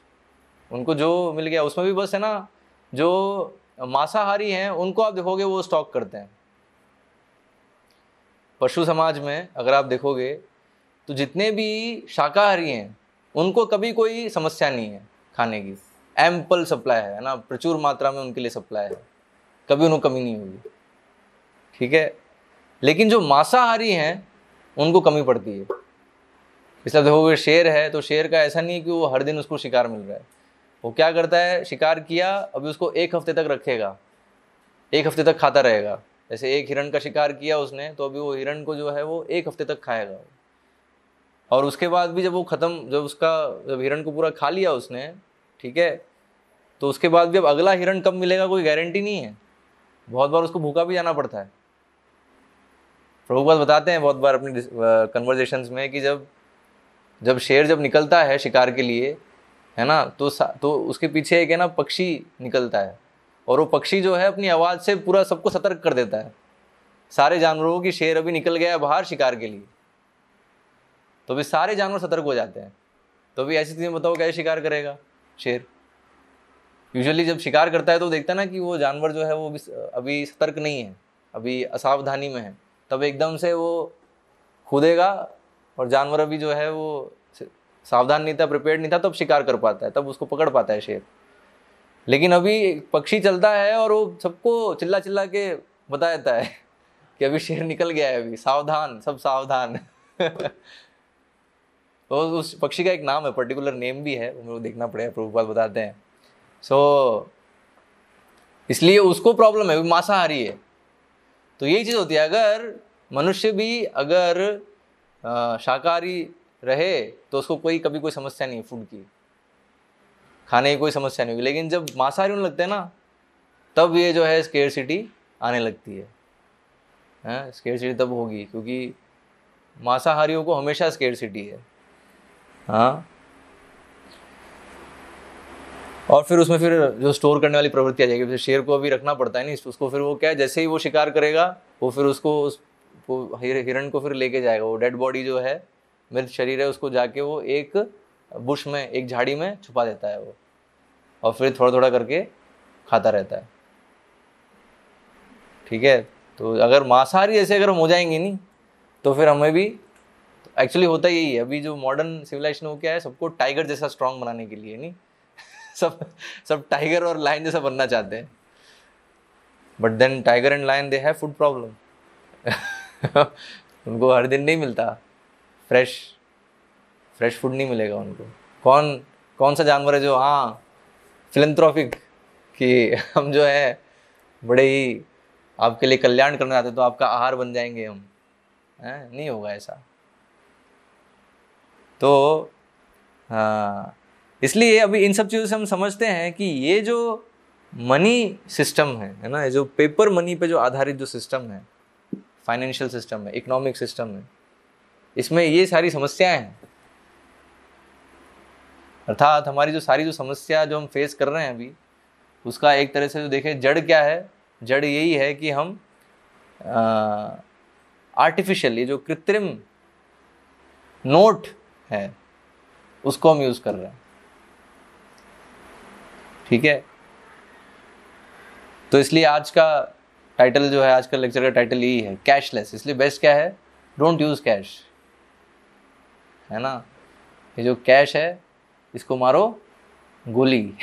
Speaker 1: उनको जो मिल गया उसमें भी बस, है ना, जो मांसाहारी हैं उनको आप देखोगे वो स्टॉक करते हैं। पशु समाज में अगर आप देखोगे तो जितने भी शाकाहारी हैं उनको कभी कोई समस्या नहीं है खाने की, एम्पल सप्लाई है ना, प्रचुर मात्रा में उनके लिए सप्लाई है, कभी उनको कमी नहीं होगी, ठीक है। लेकिन जो मांसाहारी हैं उनको कमी पड़ती है। इसलिए देखोगे शेर है तो शेर का ऐसा नहीं है कि वो हर दिन उसको शिकार मिल रहा है, वो क्या करता है, शिकार किया अभी उसको 1 हफ्ते तक रखेगा, 1 हफ्ते तक खाता रहेगा। जैसे एक हिरण का शिकार किया उसने, तो अभी वो हिरण को जो है वो 1 हफ्ते तक खाएगा, और उसके बाद भी जब वो ख़त्म, जब हिरण को पूरा खा लिया उसने, ठीक है, तो उसके बाद भी अब अगला हिरण कब मिलेगा कोई गारंटी नहीं है, बहुत बार उसको भूखा भी जाना पड़ता है। प्रभुपाद बताते हैं बहुत बार अपनी कन्वर्जेशंस में कि जब शेर जब निकलता है शिकार के लिए, है ना, तो उसके पीछे एक, है ना, पक्षी निकलता है, और वो पक्षी जो है अपनी आवाज़ से पूरा सबको सतर्क कर देता है, सारे जानवरों की, शेर अभी निकल गया बाहर शिकार के लिए, तो भी सारे जानवर सतर्क हो जाते हैं। तो भी ऐसी चीज़ें बताओ कैसे शिकार करेगा शेर। यूजुअली जब शिकार करता है तो देखता है ना कि वो जानवर जो है वो अभी सतर्क नहीं है, अभी असावधानी में है, तब एकदम से वो कूदेगा, और जानवर अभी जो है वो सावधान नहीं था, प्रिपेयर्ड नहीं था, तब शिकार कर पाता है, तब उसको पकड़ पाता है शेर। लेकिन अभी पक्षी चलता है और वो सबको चिल्ला चिल्ला के बता देता है कि अभी शेर निकल गया है, अभी सावधान, सब सावधान तो उस पक्षी का एक नाम है, पर्टिकुलर नेम भी है, वो मेरे को देखना पड़ेगा, प्रभुपाद बताते हैं। सो इसलिए उसको प्रॉब्लम है, वो मांसाहारी है। तो यही चीज़ होती है, अगर मनुष्य भी अगर शाकाहारी रहे तो उसको कभी कोई समस्या नहीं फूड की, खाने की कोई समस्या नहीं होगी। लेकिन जब मांसाहारी होने लगते हैं ना, तब ये जो है स्केर्सिटी आने लगती है। स्केर्सिटी तब होगी क्योंकि मांसाहारियों को हमेशा स्केर्सिटी है। हाँ, और फिर उसमें फिर जो स्टोर करने वाली प्रवृत्ति आ जाएगी। फिर शेर को भी रखना पड़ता है नहीं, उसको फिर वो क्या है, जैसे ही वो शिकार करेगा वो फिर वो हिरण को फिर लेके जाएगा। वो डेड बॉडी जो है, मृत शरीर है, उसको जाके वो एक बुश में, एक झाड़ी में छुपा देता है वो, और फिर थोड़ा थोड़ा करके खाता रहता है। ठीक है, तो अगर मांसाहारी जैसे अगर हम हो जाएंगे नहीं, तो फिर हमें भी एक्चुअली होता यही है। अभी जो मॉडर्न सिविलाइजेशन हो क्या है, सबको टाइगर जैसा स्ट्रांग बनाने के लिए नहीं, सब टाइगर और लायन जैसा बनना चाहते हैं। But then tiger and lion they have food problem. उनको हर दिन नहीं मिलता फ्रेश फूड, नहीं मिलेगा उनको। कौन सा जानवर है जो फिलैंथ्रोपिक कि हम जो है बड़े ही आपके लिए कल्याण करना चाहते, तो आपका आहार बन जाएंगे हम, नहीं होगा ऐसा। तो हाँ, इसलिए अभी इन सब चीज़ों से हम समझते हैं कि ये जो मनी सिस्टम है ना, ये जो पेपर मनी पे जो आधारित जो सिस्टम है, फाइनेंशियल सिस्टम है, इकोनॉमिक सिस्टम है, इसमें ये सारी समस्याएं हैं। अर्थात हमारी जो सारी जो समस्या जो हम फेस कर रहे हैं अभी, उसका एक तरह से जो देखें जड़ क्या है, जड़ यही है कि हम आर्टिफिशियल, ये जो कृत्रिम नोट है उसको हम यूज कर रहे हैं। ठीक है, तो इसलिए आज का टाइटल जो है, आज का लेक्चर का टाइटल यही है, कैशलेस। इसलिए बेस्ट क्या है, डोंट यूज कैश, है ना। ये जो कैश है इसको मारो गोली।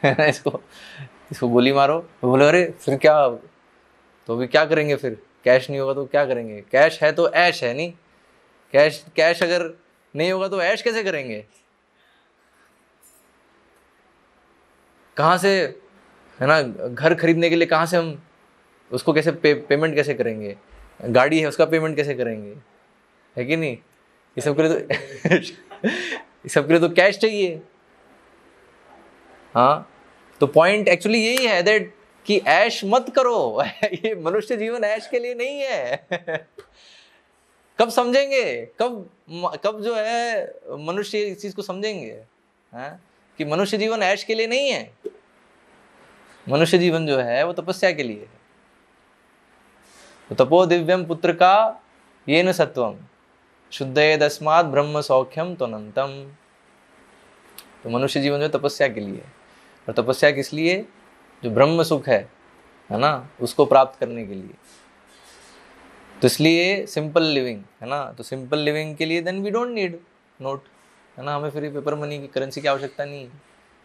Speaker 1: इसको गोली मारो। तो बोले अरे फिर क्या, तो अभी क्या करेंगे, फिर कैश नहीं होगा तो क्या करेंगे। कैश है तो ऐश है नहीं, कैश अगर नहीं होगा तो ऐश कैसे करेंगे, कहाँ से, है ना। घर खरीदने के लिए कहाँ से हम उसको कैसे पेमेंट कैसे करेंगे, गाड़ी है उसका पेमेंट कैसे करेंगे, है कि नहीं। ये सब के लिए तो कैश चाहिए। हाँ, तो पॉइंट एक्चुअली यही है दैट कि ऐश मत करो। ये मनुष्य जीवन ऐश के लिए नहीं है। कब समझेंगे, कब जो है मनुष्य इस चीज को समझेंगे, कि मनुष्य जीवन ऐश के लिए नहीं है। मनुष्य जीवन जो है वो तपस्या के लिए है। तो तपो दिव्यम पुत्र का येन सत्वम शुद्धयेदस्मात् ब्रह्म सौख्यम त्वनंतम। तो मनुष्य जीवन जो तपस्या के लिए, और तपस्या किस लिए, जो ब्रह्म सुख है ना, उसको प्राप्त करने के लिए। तो इसलिए सिंपल लिविंग, है ना। तो सिंपल लिविंग के लिए then we don't need note, है ना। हमें फिर पेपर मनी की, करेंसी की आवश्यकता नहीं है।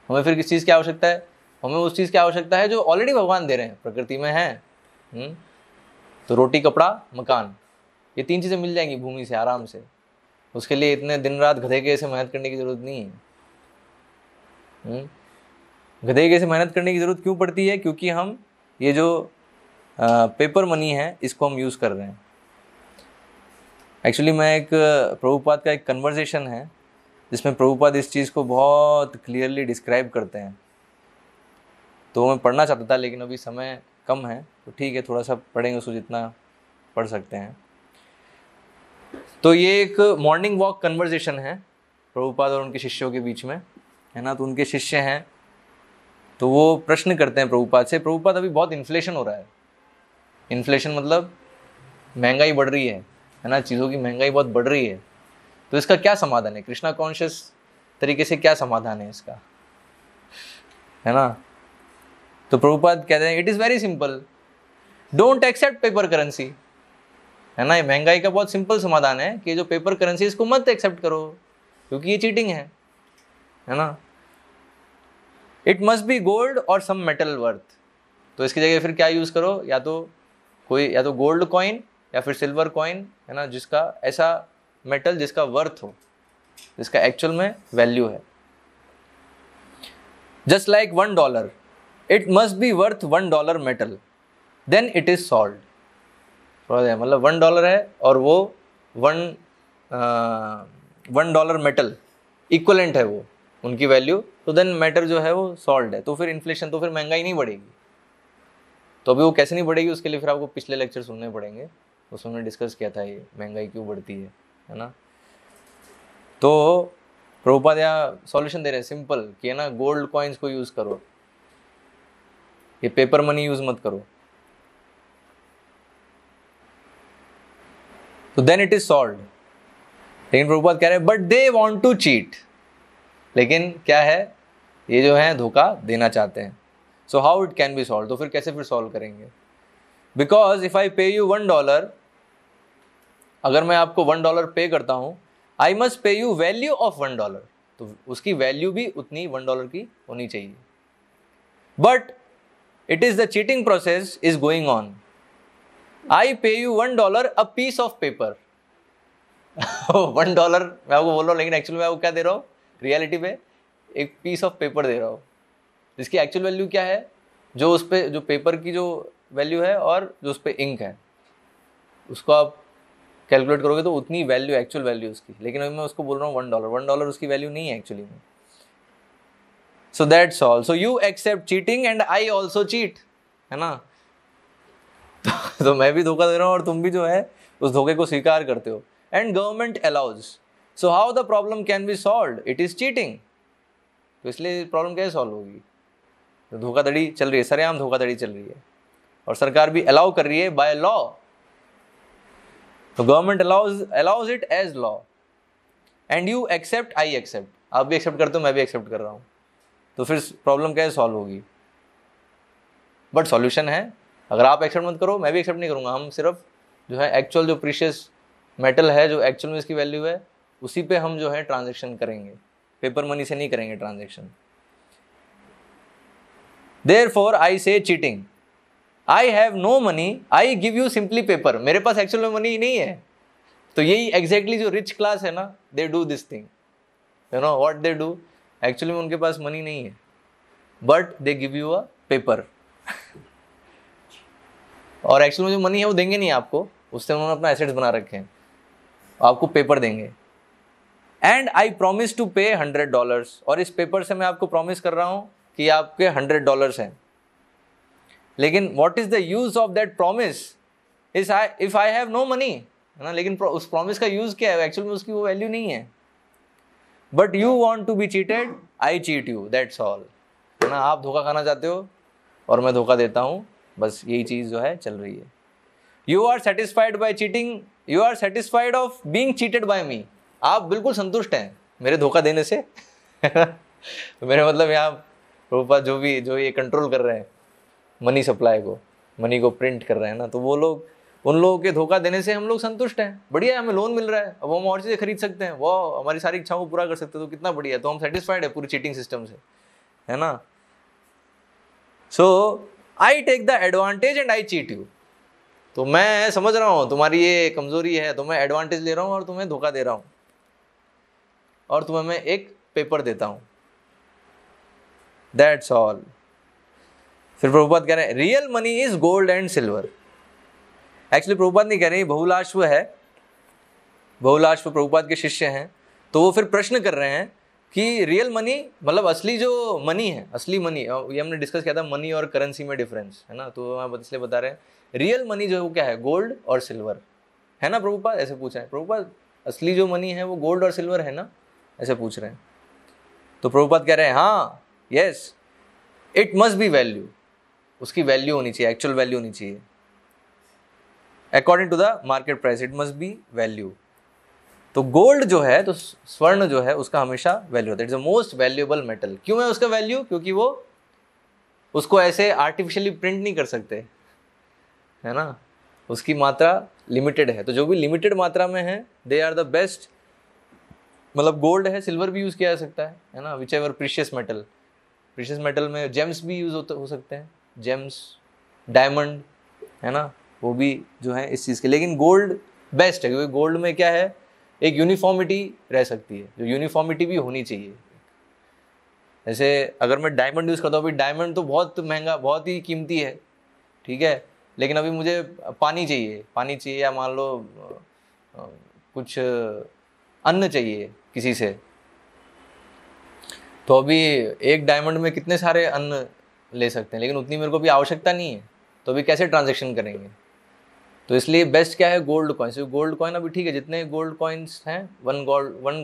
Speaker 1: हमें फिर किस चीज़ की आवश्यकता है, हमें उस चीज़ की आवश्यकता है जो ऑलरेडी भगवान दे रहे हैं, प्रकृति में है। तो रोटी, कपड़ा, मकान, ये 3 चीज़ें मिल जाएंगी भूमि से आराम से। उसके लिए इतने दिन रात गधे के ऐसे मेहनत करने की जरूरत नहीं है। गधे के ऐसे मेहनत करने की जरूरत क्यों पड़ती है, क्योंकि हम ये जो पेपर मनी है इसको हम यूज़ कर रहे हैं। एक्चुअली मैं एक प्रभुपाद का एक कन्वर्सेशन है जिसमें प्रभुपाद इस चीज़ को बहुत क्लियरली डिस्क्राइब करते हैं, तो मैं पढ़ना चाहता था, लेकिन अभी समय कम है, तो ठीक है थोड़ा सा पढ़ेंगे, उसको जितना पढ़ सकते हैं। तो ये एक मॉर्निंग वॉक कन्वर्सेशन है प्रभुपाद और उनके शिष्यों के बीच में, है ना। तो उनके शिष्य हैं, तो वो प्रश्न करते हैं प्रभुपाद से, प्रभुपाद अभी बहुत इन्फ्लेशन हो रहा है। इन्फ्लेशन मतलब महंगाई बढ़ रही है ना, चीज़ों की महंगाई बहुत बढ़ रही है। तो इसका क्या समाधान है, कृष्णा कॉन्शियस तरीके से क्या समाधान है इसका, है ना। तो प्रभुपाद कहते हैं it is very simple, don't accept paper currency, है ना। ये महंगाई का बहुत सिंपल समाधान है कि जो पेपर करेंसी इसको मत एक्सेप्ट करो, क्योंकि ये चीटिंग है ना। इट मस्ट बी गोल्ड और सम मेटल वर्थ। तो इसकी जगह फिर क्या यूज़ करो, या तो गोल्ड कॉइन या फिर सिल्वर कॉइन, है ना, जिसका ऐसा मेटल जिसका वर्थ हो, जिसका एक्चुअल में वैल्यू है। Just like $1, it must be worth $1 metal, then it is solve. मतलब $1 है और वो $1 मेटल इक्वलेंट है वो उनकी वैल्यू, तो देन मैटर जो है वो सॉल्व है। तो फिर इन्फ्लेशन, तो फिर महंगाई नहीं बढ़ेगी। तो अभी वो कैसे नहीं बढ़ेगी उसके लिए फिर आपको पिछले लेक्चर सुनने पड़ेंगे, उसमें हमने डिस्कस किया था ये महंगाई क्यों बढ़ती है ना। तो प्रभुपाद यहाँ सॉल्यूशन दे रहे हैं सिंपल कि है ना, गोल्ड कॉइन्स को यूज करो, ये पेपर मनी यूज मत करो, तो देन इट इज सॉल्व। लेकिन प्रभुपाद कह रहे हैं but they want to cheat, लेकिन क्या है, ये जो है धोखा देना चाहते हैं। So how it can be solve, तो फिर कैसे फिर सॉल्व करेंगे? Because if I pay you $1, अगर मैं आपको $1 पे करता हूं, I must pay you value of $1, तो उसकी वैल्यू भी उतनी $1 की होनी चाहिए। But it is the cheating process is going on. I pay you $1 a piece of paper. $1 मैं आपको बोल रहा हूँ, लेकिन एक्चुअली मैं आपको क्या दे रहा हूँ, रियलिटी पे एक पीस ऑफ पेपर दे रहा हूँ, जिसकी एक्चुअल वैल्यू क्या है, जो उस पे जो पेपर की जो वैल्यू है और जो उस पे इंक है, उसको आप कैलकुलेट करोगे तो उतनी वैल्यू, एक्चुअल वैल्यू उसकी। लेकिन अभी मैं उसको बोल रहा हूँ $1 उसकी वैल्यू नहीं है एक्चुअली में। So that's all. So you accept cheating and I also cheat, है ना। तो मैं भी धोखा दे रहा हूँ और तुम भी जो है उस धोखे को स्वीकार करते हो। And government allows, so how the problem can be solve, it is cheating. तो इसलिए प्रॉब्लम कैसे सॉल्व होगी? तो धोखाधड़ी चल रही है, सरेआम धोखाधड़ी चल रही है, और सरकार भी अलाउ कर रही है बाय लॉ। तो government allows it as law and you accept, I accept, आप भी एक्सेप्ट करते हो, मैं भी एक्सेप्ट कर रहा हूँ। तो फिर प्रॉब्लम कैसे सॉल्व होगी? बट सॉल्यूशन है, अगर आप एक्सेप्ट मत करो मैं भी एक्सेप्ट नहीं करूँगा, हम सिर्फ जो है एक्चुअल जो प्रीशियस मेटल है, जो एक्चुअल में इसकी वैल्यू है, उसी पे हम जो है ट्रांजेक्शन करेंगे, पेपर मनी से नहीं करेंगे transaction. Therefore I say cheating. I have no money, I give you simply paper. मेरे पास एक्चुअल में मनी नहीं है। तो यही एग्जैक्टली जो रिच क्लास है ना, they do this thing, you know what they do, actually में उनके पास मनी नहीं है, but they give you a paper. और एक्चुअल में जो मनी है वो देंगे नहीं आपको, उससे उन्होंने अपना एसेट्स बना रखे हैं, आपको पेपर देंगे। एंड आई प्रॉमिस टू पे $100, और इस पेपर से मैं आपको प्रॉमिस कर रहा हूँ कि आपके $100 हैं। लेकिन what is the use of that promise is if I have no money, है ना। लेकिन उस प्रॉमिस का यूज क्या है, एक्चुअल में उसकी वो वैल्यू नहीं है। But you want to be cheated, I cheat you, that's all, है ना। आप धोखा खाना चाहते हो और मैं धोखा देता हूँ, बस यही चीज जो है चल रही है। You are satisfied by cheating, you are satisfied of being cheated by me, आप बिल्कुल संतुष्ट हैं मेरे धोखा देने से। तो मेरे मतलब यहाँ प्रभुपाद जो ये कंट्रोल कर रहे हैं मनी सप्लाई को, मनी को प्रिंट कर रहे हैं ना, तो वो लोग, उन लोगों के धोखा देने से हम लोग संतुष्ट हैं। बढ़िया है, हमें लोन मिल रहा है, अब हम और चीज़ें खरीद सकते हैं, वो हमारी सारी इच्छाओं को पूरा कर सकते हैं, तो कितना बढ़िया है। तो हम सेटिस्फाइड है पूरी चीटिंग सिस्टम से, है ना। So I take the advantage and I cheat you. तो मैं समझ रहा हूँ तुम्हारी ये कमजोरी है, तो मैं एडवांटेज ले रहा हूँ और तुम्हें धोखा दे रहा हूँ, और तुम्हें मैं एक पेपर देता हूँ, दैट्स ऑल। फिर प्रभुपाद कह रहे हैं real money is gold and silver. Actually Prabhupada नहीं कह रहे, बहुलाश्व है, बहुलाश्व प्रभुपाद के शिष्य हैं, तो वो फिर प्रश्न कर रहे हैं कि रियल मनी मतलब असली जो मनी है, असली मनी, ये हमने डिस्कस किया था मनी और करेंसी में डिफरेंस, है ना। तो हम इसलिए बता रहे हैं रियल मनी जो है वो क्या है, गोल्ड और सिल्वर, है ना। प्रभुपाद ऐसे पूछा है, प्रभुपाद असली जो मनी है वो गोल्ड और सिल्वर है ना, ऐसे पूछ रहे हैं। तो प्रभुपाद कह रहे हैं हाँ, yes, it must be value, उसकी वैल्यू होनी चाहिए, एक्चुअल वैल्यू होनी चाहिए, according to the market price it must be value. तो गोल्ड जो है, तो स्वर्ण जो है, उसका हमेशा वैल्यू होता है, it's the most valuable metal. क्यों है उसका वैल्यू? क्योंकि वो उसको ऐसे आर्टिफिशियली प्रिंट नहीं कर सकते, है ना, उसकी मात्रा लिमिटेड है। तो जो भी लिमिटेड मात्रा में है दे आर द बेस्ट। मतलब गोल्ड है, सिल्वर भी यूज़ किया जा सकता है ना, which ever precious metal, precious metal में जेम्स भी यूज़ हो सकते हैं, जेम्स, डायमंड, है ना, वो भी जो है इस चीज़ के। लेकिन गोल्ड बेस्ट है, क्योंकि गोल्ड में क्या है, एक यूनिफॉर्मिटी रह सकती है, जो यूनिफॉर्मिटी भी होनी चाहिए, जैसे अगर मैं डायमंड यूज़ करता हूँ, अभी डायमंड तो बहुत महंगा, बहुत ही कीमती है, ठीक है, लेकिन अभी मुझे पानी चाहिए या मान लो कुछ अन्न चाहिए किसी से, तो अभी एक डायमंड में कितने सारे अन्न ले सकते हैं, लेकिन उतनी मेरे को भी आवश्यकता नहीं है, तो अभी कैसे ट्रांजैक्शन करेंगे। तो इसलिए बेस्ट क्या है, गोल्ड कॉइन। तो गोल्ड कॉइन अभी ठीक है, जितने गोल्ड कॉइन्स हैं, one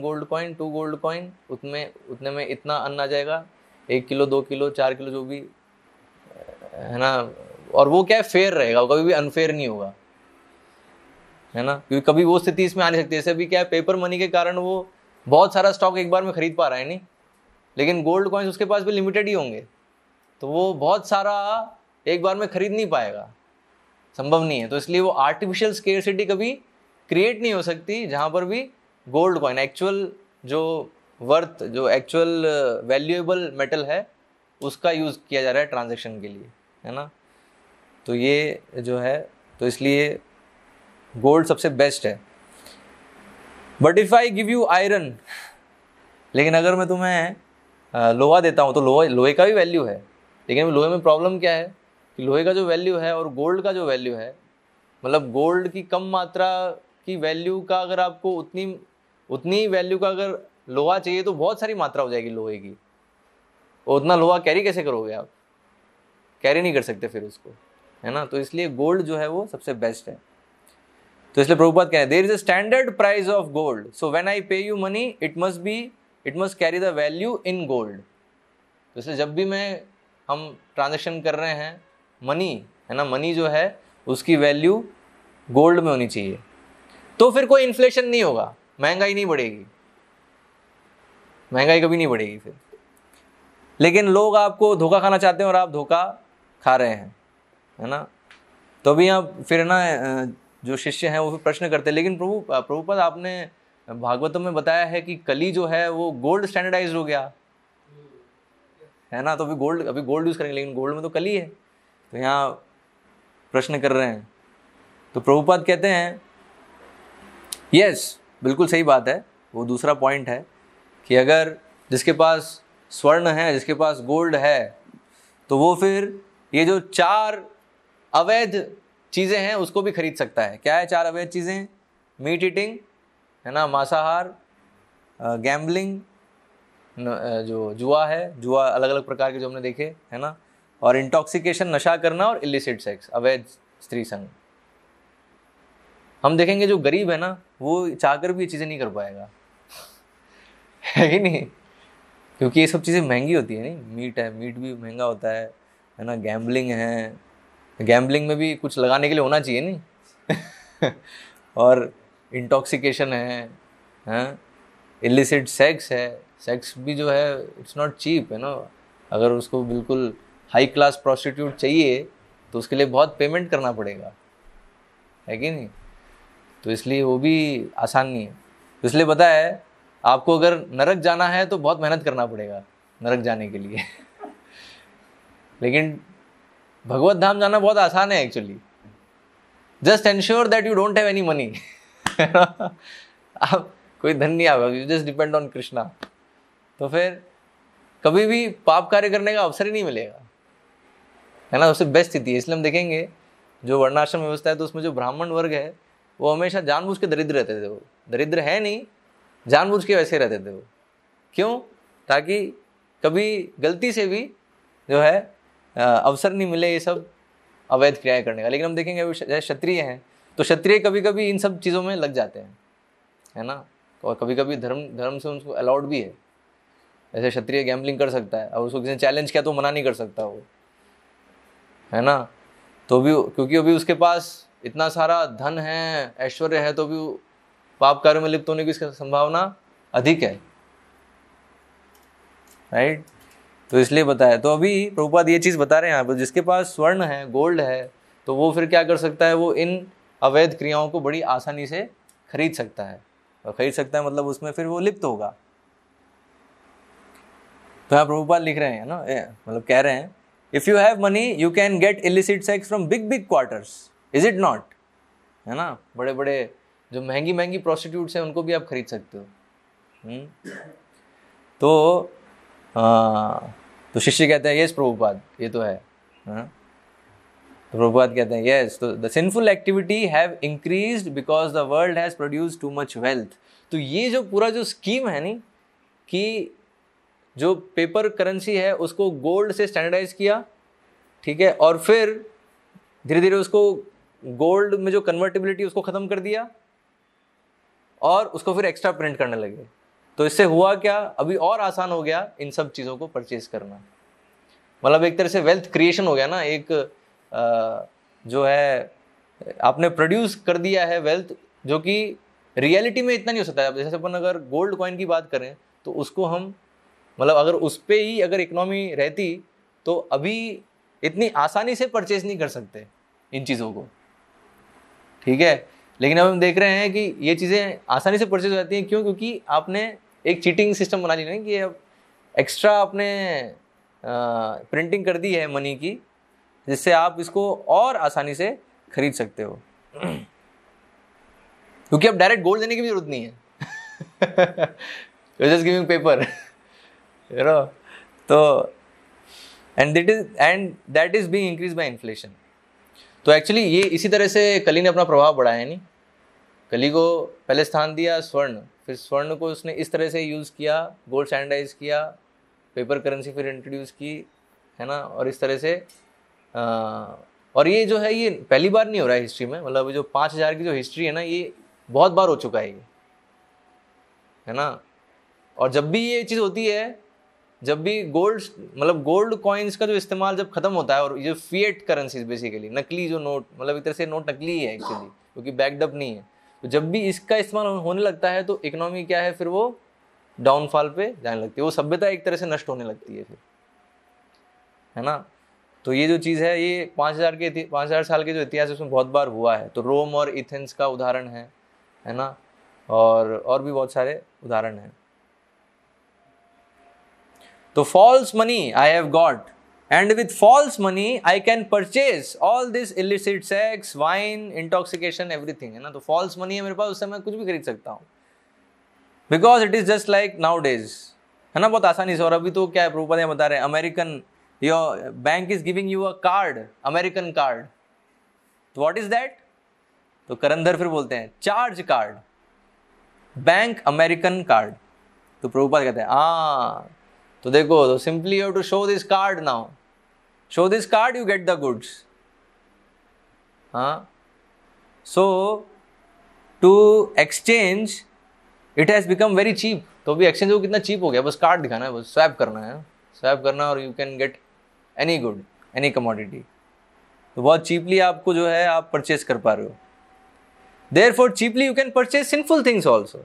Speaker 1: gold coin, 2 gold coin, उतने में इतना अन्न आ जाएगा, 1 किलो, 2 किलो, 4 किलो, जो भी है ना। और वो क्या है, फेयर रहेगा, कभी भी अनफेयर नहीं होगा, है ना, क्योंकि कभी वो स्थिति इसमें आ नहीं सकती। जैसे अभी क्या है, पेपर मनी के कारण वो बहुत सारा स्टॉक एक बार में खरीद पा रहा है नहीं, लेकिन गोल्ड कॉइन्स उसके पास भी लिमिटेड ही होंगे, तो वो बहुत सारा एक बार में खरीद नहीं पाएगा, संभव नहीं है। तो इसलिए वो आर्टिफिशियल स्केर्सिटी कभी क्रिएट नहीं हो सकती, जहाँ पर भी गोल्ड कॉइन एक्चुअल जो वर्थ, जो एक्चुअल वैल्यूएबल मेटल है, उसका यूज़ किया जा रहा है ट्रांजैक्शन के लिए, है ना। तो ये जो है, तो इसलिए गोल्ड सबसे बेस्ट है। But if I give you iron, लेकिन अगर मैं तुम्हें लोहा देता हूँ, तो लोहे का भी वैल्यू है, लेकिन लोहे में प्रॉब्लम क्या है कि लोहे का जो वैल्यू है और गोल्ड का जो वैल्यू है, मतलब गोल्ड की कम मात्रा की वैल्यू का अगर आपको उतनी वैल्यू का अगर लोहा चाहिए, तो बहुत सारी मात्रा हो जाएगी लोहे की, और उतना लोहा कैरी कैसे करोगे आप, कैरी नहीं कर सकते फिर उसको, है ना। तो इसलिए गोल्ड जो है वो सबसे बेस्ट है। तो इसलिए प्रभुपाद कह रहे हैं, there is a standard price of gold, so when I pay you money it must carry the value in gold. तो इसलिए जब भी हम ट्रांजेक्शन कर रहे हैं मनी, है ना, मनी जो है उसकी वैल्यू गोल्ड में होनी चाहिए, तो फिर कोई इन्फ्लेशन नहीं होगा, महंगाई नहीं बढ़ेगी, महंगाई कभी नहीं बढ़ेगी फिर। लेकिन लोग आपको धोखा खाना चाहते हैं और आप धोखा खा रहे हैं, है ना। तो अभी यहाँ फिर ना जो शिष्य हैं वो फिर प्रश्न करते हैं, लेकिन प्रभुपाद आपने भागवतम में बताया है कि कली जो है वो गोल्ड स्टैंडर्डाइज्ड हो गया, है ना, तो अभी गोल्ड यूज़ करेंगे, लेकिन गोल्ड में तो कली है। तो यहाँ प्रश्न कर रहे हैं, तो प्रभुपाद कहते हैं यस, बिल्कुल सही बात है। वो दूसरा पॉइंट है कि अगर जिसके पास स्वर्ण है, जिसके पास गोल्ड है, तो वो फिर ये जो 4 अवैध चीज़ें हैं उसको भी खरीद सकता है। क्या है 4 अवैध चीज़ें? मीट ईटिंग, है ना, मांसाहार, गैम्बलिंग, जो जुआ है, जुआ अलग अलग प्रकार के जो हमने देखे, है ना, और इंटॉक्सिकेशन, नशा करना, और इलिसिट सेक्स, अवैध स्त्री संग। हम देखेंगे जो गरीब है ना, वो चाहकर भी ये चीज़ें नहीं कर पाएगा, है कि नहीं, क्योंकि ये सब चीज़ें महंगी होती है। नहीं, मीट भी महंगा होता है ना, गैम्बलिंग है, गैम्बलिंग में भी कुछ लगाने के लिए होना चाहिए नहीं और इंटॉक्सिकेशन है, इलिसिट सेक्स है, सेक्स भी जो है इट्स नॉट चीप, है ना। अगर उसको बिल्कुल हाई क्लास प्रोस्टिट्यूट चाहिए तो उसके लिए बहुत पेमेंट करना पड़ेगा, है कि नहीं। तो इसलिए वो भी आसान नहीं है। तो इसलिए पता है, आपको अगर नरक जाना है तो बहुत मेहनत करना पड़ेगा नरक जाने के लिए लेकिन भगवत धाम जाना बहुत आसान है actually. Just ensure that you don't have any money आप कोई धन नहीं आएगा, you just depend on Krishna, तो फिर कभी भी पाप कार्य करने का अवसर ही नहीं मिलेगा, है ना। सबसे बेस्ट स्थिति है। इसलिए हम देखेंगे जो वर्णाश्रम व्यवस्था है, तो उसमें जो ब्राह्मण वर्ग है वो हमेशा जानबूझ के दरिद्र रहते थे। वो दरिद्र है नहीं, जानबूझ के वैसे रहते थे वो। क्यों? ताकि कभी गलती से भी जो है अवसर नहीं मिले ये सब अवैध क्रियाएं करने का। लेकिन हम देखेंगे अभी जैसे क्षत्रिय हैं, तो क्षत्रिय कभी कभी इन सब चीज़ों में लग जाते हैं, है ना, और कभी कभी धर्म से उनको अलाउड भी है। ऐसे क्षत्रिय गैम्बलिंग कर सकता है, और उसको किसी ने चैलेंज किया तो मना नहीं कर सकता वो, है ना। तो भी क्योंकि अभी उसके पास इतना सारा धन है, ऐश्वर्य है, तो भी पाप कार्य में लिप्त होने की इसकी संभावना अधिक है, राइट। तो इसलिए बताया। तो अभी प्रभुपाद ये चीज़ बता रहे हैं यहाँ पर, जिसके पास स्वर्ण है, गोल्ड है, तो वो फिर क्या कर सकता है, वो इन अवैध क्रियाओं को बड़ी आसानी से खरीद सकता है। और खरीद सकता है मतलब उसमें फिर वो लिप्त होगा। तो यहाँ प्रभुपाद लिख रहे हैं ना, मतलब कह रहे हैं, if you have money you can get illicit sex from big quarters, is it not, है ना। बड़े बड़े जो महंगी प्रोस्टिट्यूट्स हैं उनको भी आप खरीद सकते हो। तो हाँ, तो शिष्य कहते हैं यस प्रभुपाद, ये तो है। हाँ, तो प्रभुपाद कहते हैं यस, तो the sinful activity have increased because the world has produced too much wealth. तो ये जो पूरा जो स्कीम है नी, कि जो पेपर करेंसी है उसको गोल्ड से स्टैंडर्डाइज किया, ठीक है, और फिर धीरे धीरे उसको गोल्ड में जो कन्वर्टिबिलिटी उसको ख़त्म कर दिया और उसको फिर एक्स्ट्रा प्रिंट करने लगे। तो इससे हुआ क्या, अभी और आसान हो गया इन सब चीज़ों को परचेज करना। मतलब एक तरह से वेल्थ क्रिएशन हो गया ना, एक जो है आपने प्रोड्यूस कर दिया है वेल्थ, जो कि रियलिटी में इतना नहीं हो सकता है। जैसे अपन अगर गोल्ड कॉइन की बात करें तो उसको हम मतलब अगर उस पर ही अगर इकोनॉमी रहती तो अभी इतनी आसानी से परचेज नहीं कर सकते इन चीज़ों को, ठीक है। लेकिन अब हम देख रहे हैं कि ये चीज़ें आसानी से परचेज हो जाती हैं। क्यों? क्योंकि आपने एक चीटिंग सिस्टम बना लिया ना कि अब एक्स्ट्रा आपने प्रिंटिंग कर दी है मनी की, जिससे आप इसको और आसानी से खरीद सकते हो। क्योंकि अब डायरेक्ट गोल्ड देने की भी जरूरत नहीं है। Just giving paper, you know. तो and that is being increase by inflation. तो एक्चुअली ये इसी तरह से कली ने अपना प्रभाव बढ़ाया है। नहीं, कली को पहले स्थान दिया स्वर्ण, फिर स्वर्ण को उसने इस तरह से यूज़ किया, गोल्ड स्टैंडर्डाइज किया, पेपर करेंसी फिर इंट्रोड्यूस की, है ना। और इस तरह से और ये जो है ये पहली बार नहीं हो रहा है हिस्ट्री में। मतलब जो 5000 की जो हिस्ट्री है ना, ये बहुत बार हो चुका है ये, है ना। और जब भी ये चीज़ होती है, जब भी गोल्ड मतलब गोल्ड कॉइन्स का जो इस्तेमाल जब खत्म होता है, और ये फिएट करेंसीज बेसिकली नकली जो नोट, मतलब एक तरह से नोट नकली है एक्चुअली, क्योंकि बैकड नहीं है। तो जब भी इसका इस्तेमाल होने लगता है तो इकोनॉमी क्या है, फिर वो डाउनफॉल पे जाने लगती है, वो सभ्यता एक तरह से नष्ट होने लगती है फिर, है ना। तो ये जो चीज़ है ये 5000 साल के जो इतिहास है उसमें बहुत बार हुआ है। तो रोम और एथेंस का उदाहरण है ना, और भी बहुत सारे उदाहरण हैं। तो false money I have got and with false money I can purchase all this illicit sex, wine, intoxication, everything, है ना। तो फॉल्स मनी है मेरे पास, उससे मैं कुछ भी खरीद सकता हूँ, because it is just like now days, है ना, बहुत आसानी से। और अभी तो क्या है, प्रभुपाद बता रहे हैं, American your bank is giving you a card, American card. तो व्हाट इज दैट? तो करंदर फिर बोलते हैं charge card, bank American card. तो प्रभुपाद कहते हैं तो देखो, तो simply you have to show this card now, show this card you get the goods. So to exchange it has become very cheap. तो अभी एक्सचेंज को कितना चीप हो गया, बस कार्ड दिखाना है, बस स्वैप करना है, स्वैप करना और you can get any good, any commodity. तो बहुत चीपली आपको जो है आप परचेज कर पा रहे हो। Therefore cheaply you can purchase sinful things also,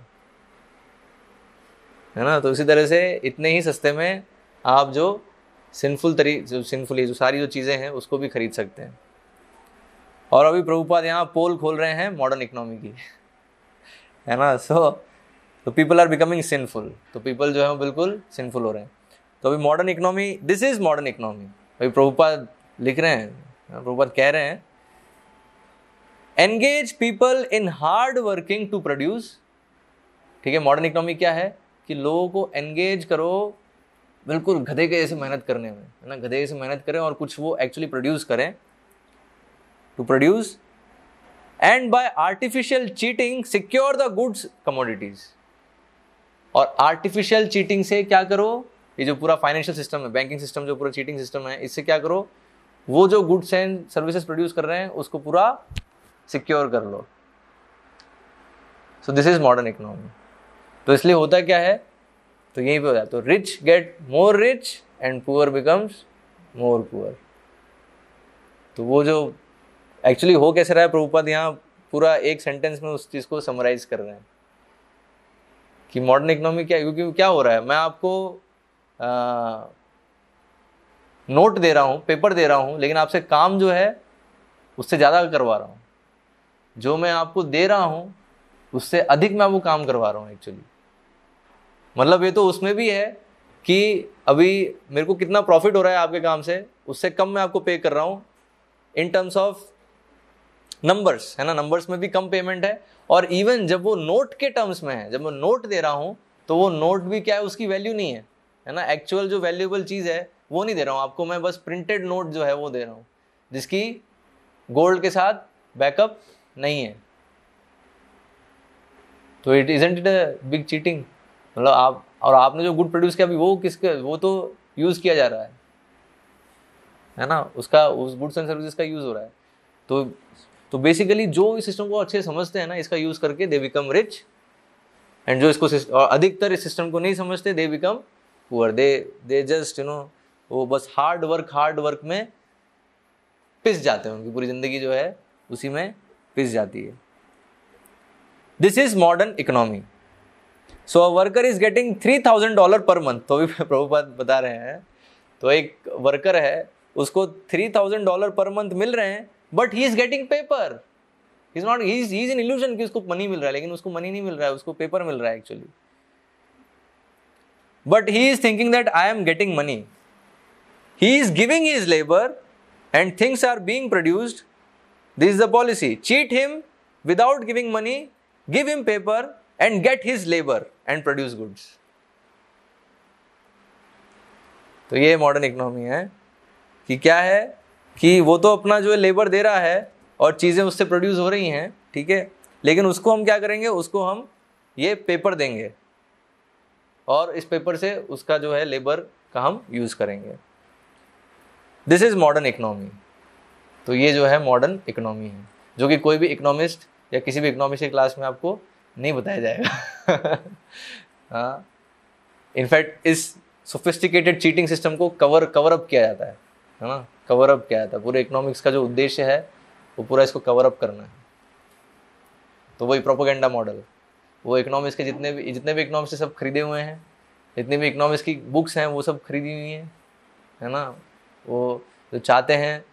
Speaker 1: है ना। तो इसी तरह से इतने ही सस्ते में आप जो सारी जो चीज़ें हैं उसको भी खरीद सकते हैं। और अभी प्रभुपाद यहाँ पोल खोल रहे हैं मॉडर्न इकोनॉमी की, है ना। तो पीपल आर बिकमिंग सिंफुल, तो पीपल जो है वो बिल्कुल सिंफुल हो रहे हैं। तो अभी modern economy, this is modern economy. अभी प्रभुपाद लिख रहे हैं, प्रभुपाद कह रहे हैं, engage people in hard working to produce. ठीक है, मॉडर्न इकोनॉमी क्या है कि लोगों को एंगेज करो बिल्कुल गधे के जैसे मेहनत करने में, है ना, गधे जैसे मेहनत करें और कुछ वो एक्चुअली प्रोड्यूस करें, to produce and by artificial cheating secure the goods commodities. और आर्टिफिशियल चीटिंग से क्या करो, ये जो पूरा फाइनेंशियल सिस्टम है, बैंकिंग सिस्टम जो पूरा चीटिंग सिस्टम है, इससे क्या करो, वो जो गुड्स एंड सर्विसेज प्रोड्यूस कर रहे हैं उसको पूरा सिक्योर कर लो। So this is modern economy. तो इसलिए होता क्या है, तो यहीं पे हो जाता है, तो rich get more rich and poor becomes more poor. तो वो जो एक्चुअली हो कैसे रहा है, प्रभुपाद यहाँ पूरा एक सेंटेंस में उस चीज़ को समराइज कर रहे हैं कि मॉडर्न इकोनॉमी क्या है। क्योंकि क्या हो रहा है, मैं आपको नोट दे रहा हूँ, पेपर दे रहा हूँ, लेकिन आपसे काम जो है उससे ज़्यादा करवा रहा हूँ। जो मैं आपको दे रहा हूँ उससे अधिक मैं आपको काम करवा रहा हूँ एक्चुअली। मतलब ये तो उसमें भी है कि अभी मेरे को कितना प्रॉफिट हो रहा है आपके काम से, उससे कम मैं आपको पे कर रहा हूँ इन टर्म्स ऑफ नंबर्स, है ना। नंबर्स में भी कम पेमेंट है। और इवन जब वो नोट के टर्म्स में है, जब मैं नोट दे रहा हूँ तो वो नोट भी क्या है, उसकी वैल्यू नहीं है, है ना, एक्चुअल जो वैल्यूएबल चीज़ है वो नहीं दे रहा हूँ आपको, मैं बस प्रिंटेड नोट जो है वो दे रहा हूँ, जिसकी गोल्ड के साथ बैकअप नहीं है। तो it isn't it a big cheating? मतलब आप और आपने जो गुड प्रोड्यूस किया अभी वो किसके, वो तो यूज़ किया जा रहा है ना, उसका उस गुड्स एंड सर्विसेज का यूज़ हो रहा है। तो बेसिकली जो इस सिस्टम को अच्छे समझते हैं ना, इसका यूज़ करके दे बिकम रिच, एंड जो इसको और अधिकतर इस सिस्टम को नहीं समझते they become poor. They just वो बस हार्ड वर्क में पिस जाते हैं, उनकी पूरी ज़िंदगी जो है उसी में पिस जाती है। This is modern economy. So a worker is getting $3,000 per month. तो भी प्रभुपाद बता रहे हैं, तो एक वर्कर है उसको $3,000 पर मंथ मिल रहे हैं, but he is getting paper. He is in illusion कि उसको मनी मिल रहा है, लेकिन उसको मनी नहीं मिल रहा है, उसको पेपर मिल रहा है actually. But he is thinking that I am getting money. He is giving his labour and things are being produced. This is the policy. Cheat him without giving money, give him paper and get his labour and produce goods. तो ये मॉडर्न इकोनॉमी है कि क्या है कि वो तो अपना जो है लेबर दे रहा है और चीज़ें उससे प्रोड्यूस हो रही हैं, ठीक है, लेकिन उसको हम क्या करेंगे, उसको हम ये पेपर देंगे और इस पेपर से उसका जो है लेबर का हम यूज़ करेंगे। This is modern economy. तो ये जो है मॉडर्न इकोनॉमी है, जो कि कोई भी इकोनॉमिस्ट या किसी भी इकोनॉमिक्स की क्लास में आपको नहीं बताया जाएगा। हाँ, इनफैक्ट इस सोफिस्टिकेटेड चीटिंग सिस्टम को कवर अप किया जाता है ना, कवर अप किया जाता है। पूरे इकोनॉमिक्स का जो उद्देश्य है वो पूरा इसको कवर अप करना है। तो वही प्रोपेगेंडा मॉडल, वो इकोनॉमिक्स के जितने भी इकोनॉमिक्स सब खरीदे हुए हैं, जितने भी इकोनॉमिक्स की बुक्स हैं वो सब खरीदी हुई हैं, है ना। वो जो चाहते हैं,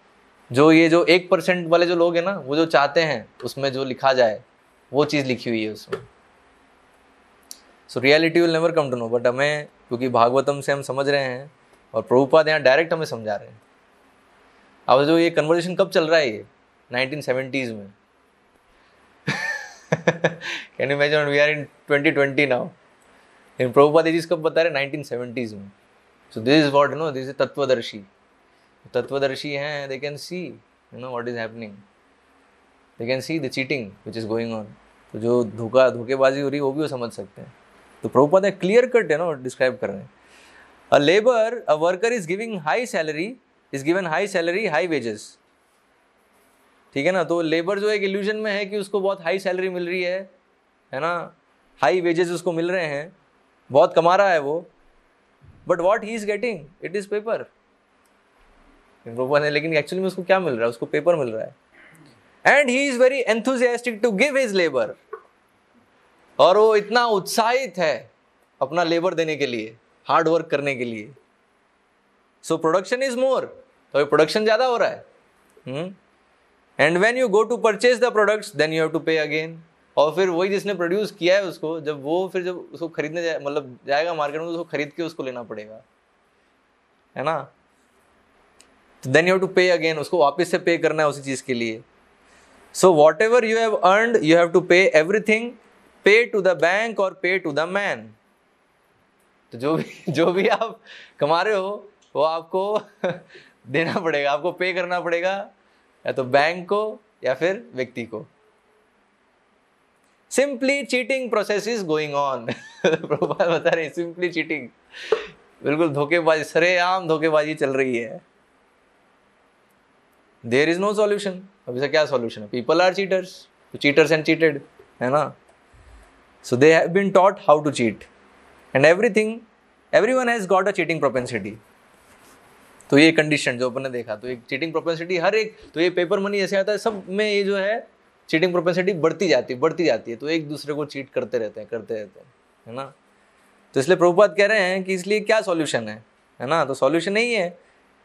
Speaker 1: जो ये जो 1% वाले जो लोग हैं ना, वो जो चाहते हैं उसमें जो लिखा जाए वो चीज़ लिखी हुई है उसमें। So reality will never come to know, but हमें क्योंकि भागवतम से हम समझ रहे हैं और प्रभुपाद यहाँ डायरेक्ट हमें समझा रहे हैं। अब जो ये कन्वर्सेशन कब चल रहा है, ये 1970s में। Can you imagine, we are in 2020 now, इन प्रभुपाद ये चीज़ कब बता रहे, 1970s में। So this is what this is तत्वदर्शी हैं, they can see what is happening, they can see the cheating which is going on. तो जो धोखेबाजी हो रही है वो भी वो समझ सकते हैं। तो प्रभुपाद है क्लियर कट डिस्क्राइब कर रहे हैं। A worker is giving high salary high wages, ठीक है ना। तो लेबर जो एक इल्यूजन में है कि उसको बहुत हाई सैलरी मिल रही है ना, हाई वेजेस उसको मिल रहे हैं, बहुत कमा रहा है वो, but what he is getting, it is paper. लेकिन एक्चुअली में उसको क्या मिल रहा है, उसको पेपर मिल रहा है। And he is very enthusiastic to give his labour, और वो इतना उत्साहित है अपना लेबर देने के लिए, हार्ड वर्क करने के लिए। सो प्रोडक्शन इज मोर, तो प्रोडक्शन ज्यादा हो रहा है। And when you go to purchase the products then you have to pay again. और फिर वही जिसने प्रोड्यूस किया है उसको, जब उसको खरीदने जाएगा मार्केट में, तो उसको खरीद के उसको लेना पड़ेगा, है ना। Then you have to pay again, उसको वापस से पे करना है उसी चीज के लिए। So whatever you have earned you have to pay everything, pay to the bank और पे टू द मैन। तो जो भी आप कमा रहे हो वो आपको देना पड़ेगा, आपको पे करना पड़ेगा, या तो बैंक को या फिर व्यक्ति को। Simply cheating process is going on. Prabhupada बता रहे हैं सिंपली चीटिंग, बिल्कुल धोखेबाजी, सरेआम धोखेबाजी चल रही है। There is no solution. अब इसका क्या सॉल्यूशन है, people are cheaters and cheated, है ना। So they have been taught how to cheat and everyone has got a cheating propensity. तो ये कंडीशन जो अपन ने देखा, तो एक चीटिंग प्रोपेंसिटी हर एक, तो ये पेपर मनी जैसे आता है सब में ये जो है चीटिंग प्रोपेंसिटी बढ़ती जाती है। तो एक दूसरे को चीट करते रहते हैं, है ना। तो इसलिए प्रभुपाद कह रहे हैं कि इसलिए क्या सॉल्यूशन है ना। तो सॉल्यूशन यही है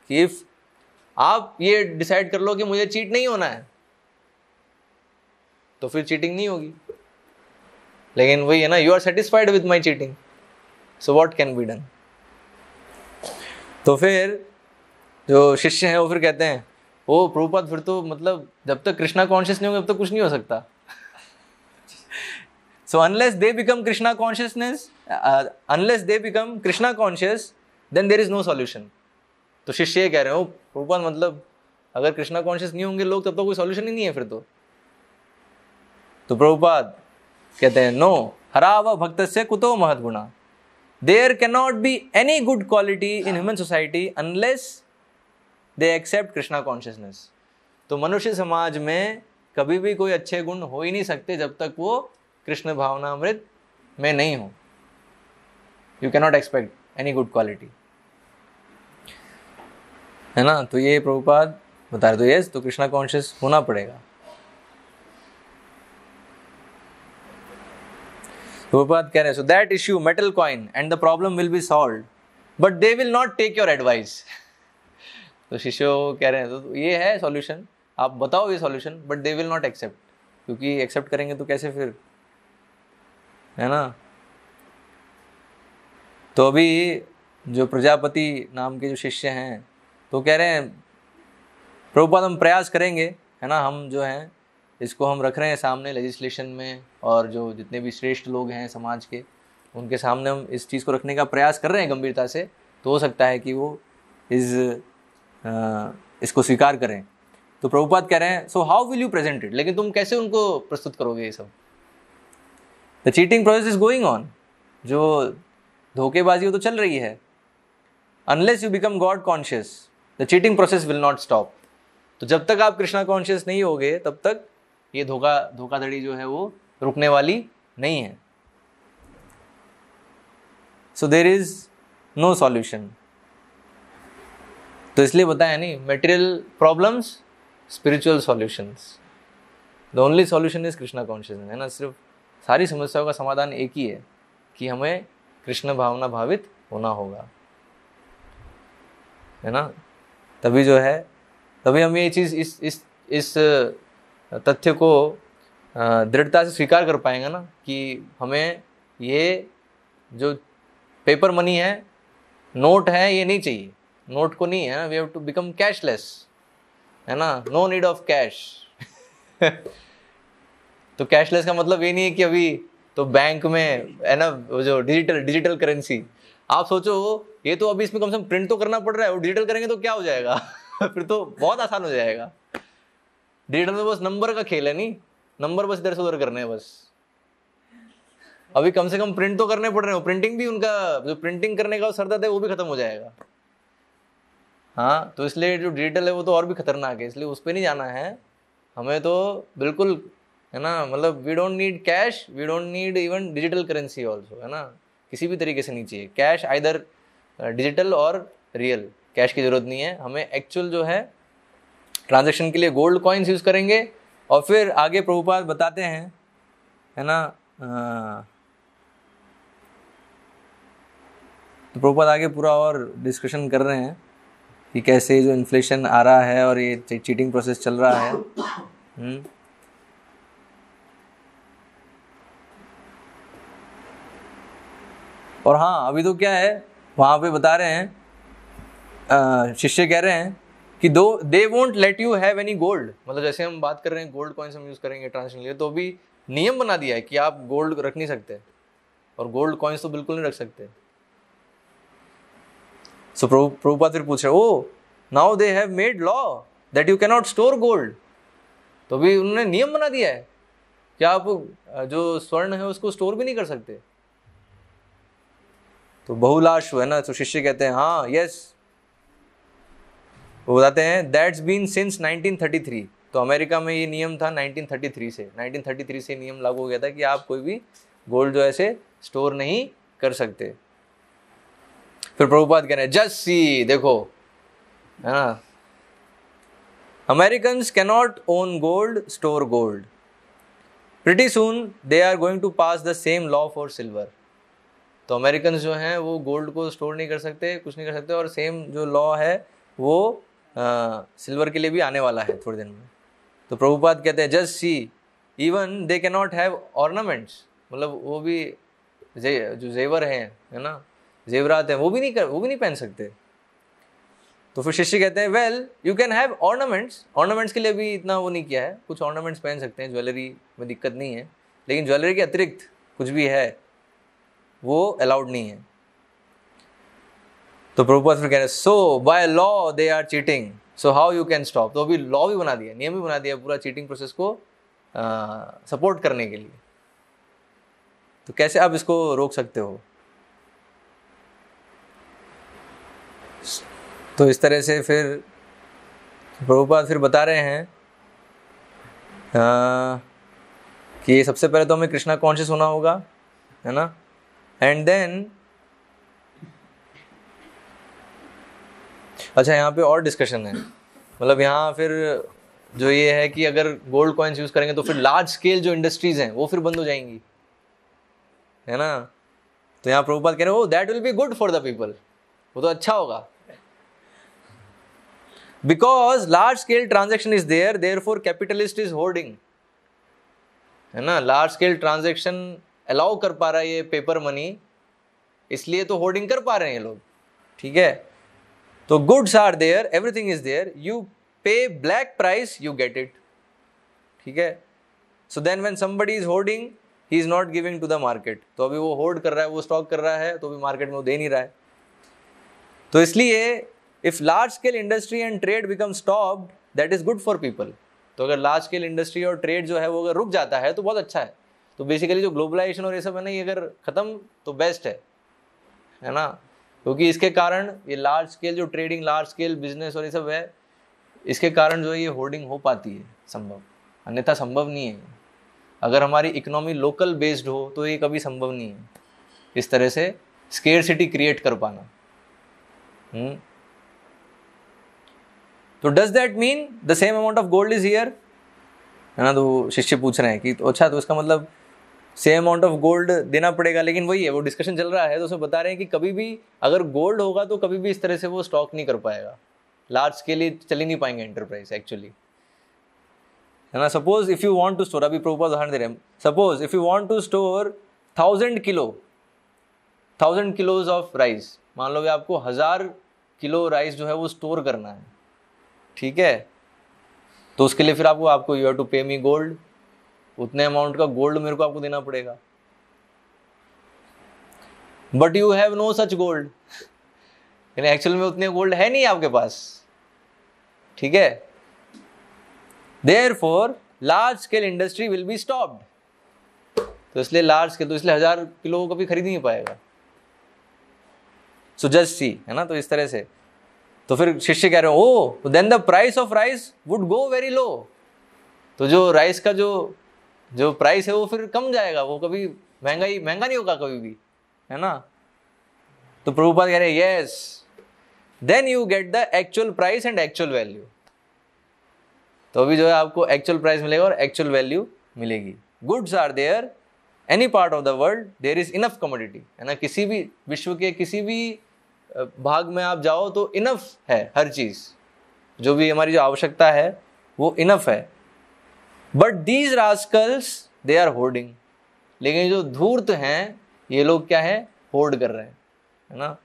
Speaker 1: कि इफ आप ये डिसाइड कर लो कि मुझे चीट नहीं होना है, तो फिर चीटिंग नहीं होगी। लेकिन वही है ना, you are satisfied with my cheating, so what can be done. तो फिर जो शिष्य हैं वो फिर कहते हैं, ओ प्रभुपाद फिर तो जब तक कृष्णा कॉन्शियस नहीं होगा तब तक कुछ नहीं हो सकता। So unless they become Krishna consciousness unless they become Krishna conscious then there is no solution. तो शिष्य ये कह रहे हो प्रभुपाद मतलब अगर कृष्णा कॉन्शियस नहीं होंगे लोग तब तो कोई सॉल्यूशन ही नहीं है फिर तो प्रभुपाद कहते हैं नो, हरा व भक्तस्य कुतो महत गुणा, there can not be any good quality in human society unless they accept Krishna consciousness. तो मनुष्य समाज में कभी भी कोई अच्छे गुण हो ही नहीं सकते जब तक वो कृष्ण भावनामृत में नहीं हो। You can not expect any good quality, है ना। तो ये प्रभुपाद बता रहे, तो यस, तो कृष्णा कॉन्शियस होना पड़ेगा। प्रभुपाद कह रहे हैं so that issue metal coin and the problem will be solved but they will not take your advice. तो शिष्य कह रहे हैं तो ये है सॉल्यूशन, आप बताओ ये solution, but they will not accept, क्योंकि एक्सेप्ट करेंगे तो कैसे फिर, है ना। तो अभी जो प्रजापति नाम के जो शिष्य हैं तो कह रहे हैं प्रभुपाद हम प्रयास करेंगे, है ना, हम जो हैं इसको हम रख रहे हैं सामने लेजिस्लेशन में, और जो जितने भी श्रेष्ठ लोग हैं समाज के उनके सामने हम इस चीज़ को रखने का प्रयास कर रहे हैं गंभीरता से, तो हो सकता है कि वो इसको स्वीकार करें। तो प्रभुपाद कह रहे हैं so how will you present it, लेकिन तुम कैसे उनको प्रस्तुत करोगे ये सब। The cheating process is going on, जो धोखेबाजी वो तो चल रही है। Unless you become God conscious the cheating process will not stop. तो जब तक आप कृष्णा कॉन्शियस नहीं होगे तब तक ये धोखाधड़ी जो है वो रुकने वाली नहीं है। So there is no solution. तो इसलिए बताया नहीं, material problems, spiritual solutions, the only solution is Krishna consciousness, है ना। सिर्फ सारी समस्याओं का समाधान एक ही है कि हमें कृष्ण भावना भावित होना होगा, है ना। तभी जो है, तभी हम ये चीज़ इस तथ्य को दृढ़ता से स्वीकार कर पाएंगे ना कि हमें ये जो पेपर मनी है, नोट है, ये नहीं चाहिए, नोट को नहीं है ना। We have to become cashless, है ना, नो नीड ऑफ कैश। तो कैशलेस का मतलब ये नहीं है कि अभी तो बैंक में, है ना, वो जो डिजिटल करेंसी, आप सोचो ये तो अभी इसमें कम से कम प्रिंट तो करना पड़ रहा है, वो डिजिटल करेंगे तो क्या हो जाएगा। फिर तो बहुत आसान हो जाएगा। डिजिटल में बस नंबर का खेल है, नहीं, नंबर बस इधर से उधर करने हैं बस। अभी कम से कम प्रिंट तो करने पड़ रहे हो, प्रिंटिंग भी उनका जो प्रिंटिंग करने का सरदर्द है वो भी खत्म हो जाएगा। हाँ, तो इसलिए जो डिजिटल है वो तो और भी खतरनाक है, इसलिए उस पर नहीं जाना है हमें तो बिल्कुल, है ना। मतलब we don't need cash, we don't need even digital currency also, है ना। किसी भी तरीके से नहीं चाहिए कैश, आइदर डिजिटल और रियल, कैश की जरूरत नहीं है हमें। एक्चुअल जो है ट्रांजैक्शन के लिए गोल्ड कॉइन्स यूज़ करेंगे। और फिर आगे प्रभुपाद बताते हैं, है ना, तो प्रभुपाद आगे पूरा और डिस्कशन कर रहे हैं कि कैसे जो इन्फ्लेशन आ रहा है और ये चीटिंग प्रोसेस चल रहा है। और हाँ, अभी तो क्या है वहाँ पे बता रहे हैं, शिष्य कह रहे हैं कि they won't let you have any gold. मतलब जैसे हम बात कर रहे हैं गोल्ड कॉइन्स हम यूज़ करेंगे ट्रांजेक्शन के लिए, तो अभी नियम बना दिया है कि आप गोल्ड रख नहीं सकते और गोल्ड कॉइन्स तो बिल्कुल नहीं रख सकते। सो प्रभुपाद फिर पूछ रहे, oh now they have made law that you can not store gold. तो अभी उन्होंने नियम बना दिया है कि आप जो स्वर्ण है उसको स्टोर भी नहीं कर सकते। तो बहुलाश है ना। तो शिष्य कहते हैं हाँ, यस, वो बताते हैं दैट्स बीन सिंस 1933। तो अमेरिका में ये नियम था 1933 से। 1933 से नियम लागू हो गया था कि आप कोई भी गोल्ड जो ऐसे स्टोर नहीं कर सकते। फिर प्रभुपाद कह रहे हैं जस्ट सी, देखो, है ना, Americans can not own gold, store gold, pretty soon they are going to pass the same law for silver. तो अमेरिकन जो हैं वो गोल्ड को स्टोर नहीं कर सकते, कुछ नहीं कर सकते, और सेम जो लॉ है वो सिल्वर के लिए भी आने वाला है थोड़े दिन में। तो प्रभुपाद कहते हैं just see, even they can not have ornaments, मतलब वो भी जो जेवर हैं, है ना, जेवरात हैं, वो भी नहीं पहन सकते। तो फिर शिष्य कहते हैं well you can have ornaments. Ornaments के लिए भी इतना वो नहीं किया है, कुछ ऑर्नामेंट्स पहन सकते हैं, ज्वेलरी में दिक्कत नहीं है, लेकिन ज्वेलरी के अतिरिक्त कुछ भी है वो अलाउड नहीं है। तो प्रभुपाद फिर कह रहे so by law they are cheating, so how you can stop. तो अभी लॉ भी बना दिया, नियम भी बना दिया पूरा चीटिंग प्रोसेस को सपोर्ट करने के लिए, तो कैसे आप इसको रोक सकते हो। तो इस तरह से फिर प्रभुपाद फिर बता रहे हैं कि सबसे पहले तो हमें कृष्णा कॉन्शियस होना होगा, है ना, एंड देन अच्छा यहाँ पे और डिस्कशन है, मतलब यहाँ फिर जो ये है कि अगर गोल्ड कॉइन्स यूज करेंगे तो फिर लार्ज स्केल जो इंडस्ट्रीज हैं वो फिर बंद हो जाएंगी, है ना। तो यहाँ प्रभुपाद कह रहे हो that will be good for the people, वो तो अच्छा होगा, because large scale transaction is there, therefore capitalist is hoarding, है ना। लार्ज स्केल ट्रांजेक्शन अलाउ कर पा रहा है ये पेपर मनी, इसलिए तो होर्डिंग कर पा रहे हैं ये लोग, ठीक है। तो goods are there, everything is there, you pay black price you get it, ठीक है। So then when somebody is hoarding he is not giving to the market, तो अभी वो होर्ड कर रहा है, वो स्टॉक कर रहा है, तो अभी मार्केट में वो दे नहीं रहा है। तो इसलिए if large scale industry and trade become stopped that is good for people. तो अगर लार्ज स्केल इंडस्ट्री और ट्रेड जो है वो अगर रुक जाता है तो बहुत अच्छा है। तो बेसिकली जो ग्लोबलाइजेशन और ये सब है ना, ये अगर खत्म तो बेस्ट है ना, क्योंकि इसके कारण ये लार्ज स्केल जो ट्रेडिंग, लार्ज स्केल बिजनेस और ये सब है, इसके कारण जो है ये होर्डिंग हो पाती है संभव, अन्यथा संभव नहीं है। अगर हमारी इकोनॉमी लोकल बेस्ड हो तो ये कभी संभव नहीं है इस तरह से स्केर्सिटी क्रिएट कर पाना। तो does that mean the same amount of gold is here, है ना। तो शिष्य पूछ रहे हैं कि तो अच्छा, तो इसका मतलब सेम अमाउंट ऑफ गोल्ड देना पड़ेगा, लेकिन वही है, वो डिस्कशन चल रहा है, तो उसमें बता रहे हैं कि कभी भी अगर गोल्ड होगा तो कभी भी इस तरह से वो स्टॉक नहीं कर पाएगा, लार्ज स्केल चल ही नहीं पाएंगे एंटरप्राइज एक्चुअली, है ना। Suppose if you want to store, अभी प्रभुपाद उदाहरण दे रहे हैं, suppose if you want to store 1000 kilos of rice, मान लो आपको 1000 किलो राइस जो है वो स्टोर करना है, ठीक है। तो उसके लिए फिर आपको you have to pay me gold, उतने अमाउंट का गोल्ड मेरे को आपको देना पड़ेगा, but you have no such gold, यानी एक्चुअल में उतने गोल्ड है नहीं आपके पास, ठीक है। Therefore large scale industry will be stopped, तो इसलिए लार्ज स्केल, तो इसलिए 1000 किलो कभी खरीद नहीं पाएगा। सो जस्ट सी, है ना। तो इस तरह से तो फिर शिष्य कह रहे हो oh then the price of rice would go very low, तो जो राइस का जो प्राइस है वो फिर कम जाएगा, वो कभी महंगा नहीं होगा कभी भी, है ना। तो प्रभुपाद कह रहे हैं yes, then you get the actual price and actual value. तो अभी जो है आपको एक्चुअल प्राइस मिलेगा और एक्चुअल वैल्यू मिलेगी। Goods are there any part of the world, there is enough commodity, है ना। किसी भी विश्व के किसी भी भाग में आप जाओ तो इनफ है, हर चीज जो भी हमारी जो आवश्यकता है वो इनफ है। But these rascals they are hoarding, लेकिन जो धूर्त हैं ये लोग क्या है, होर्ड कर रहे हैं, है ना।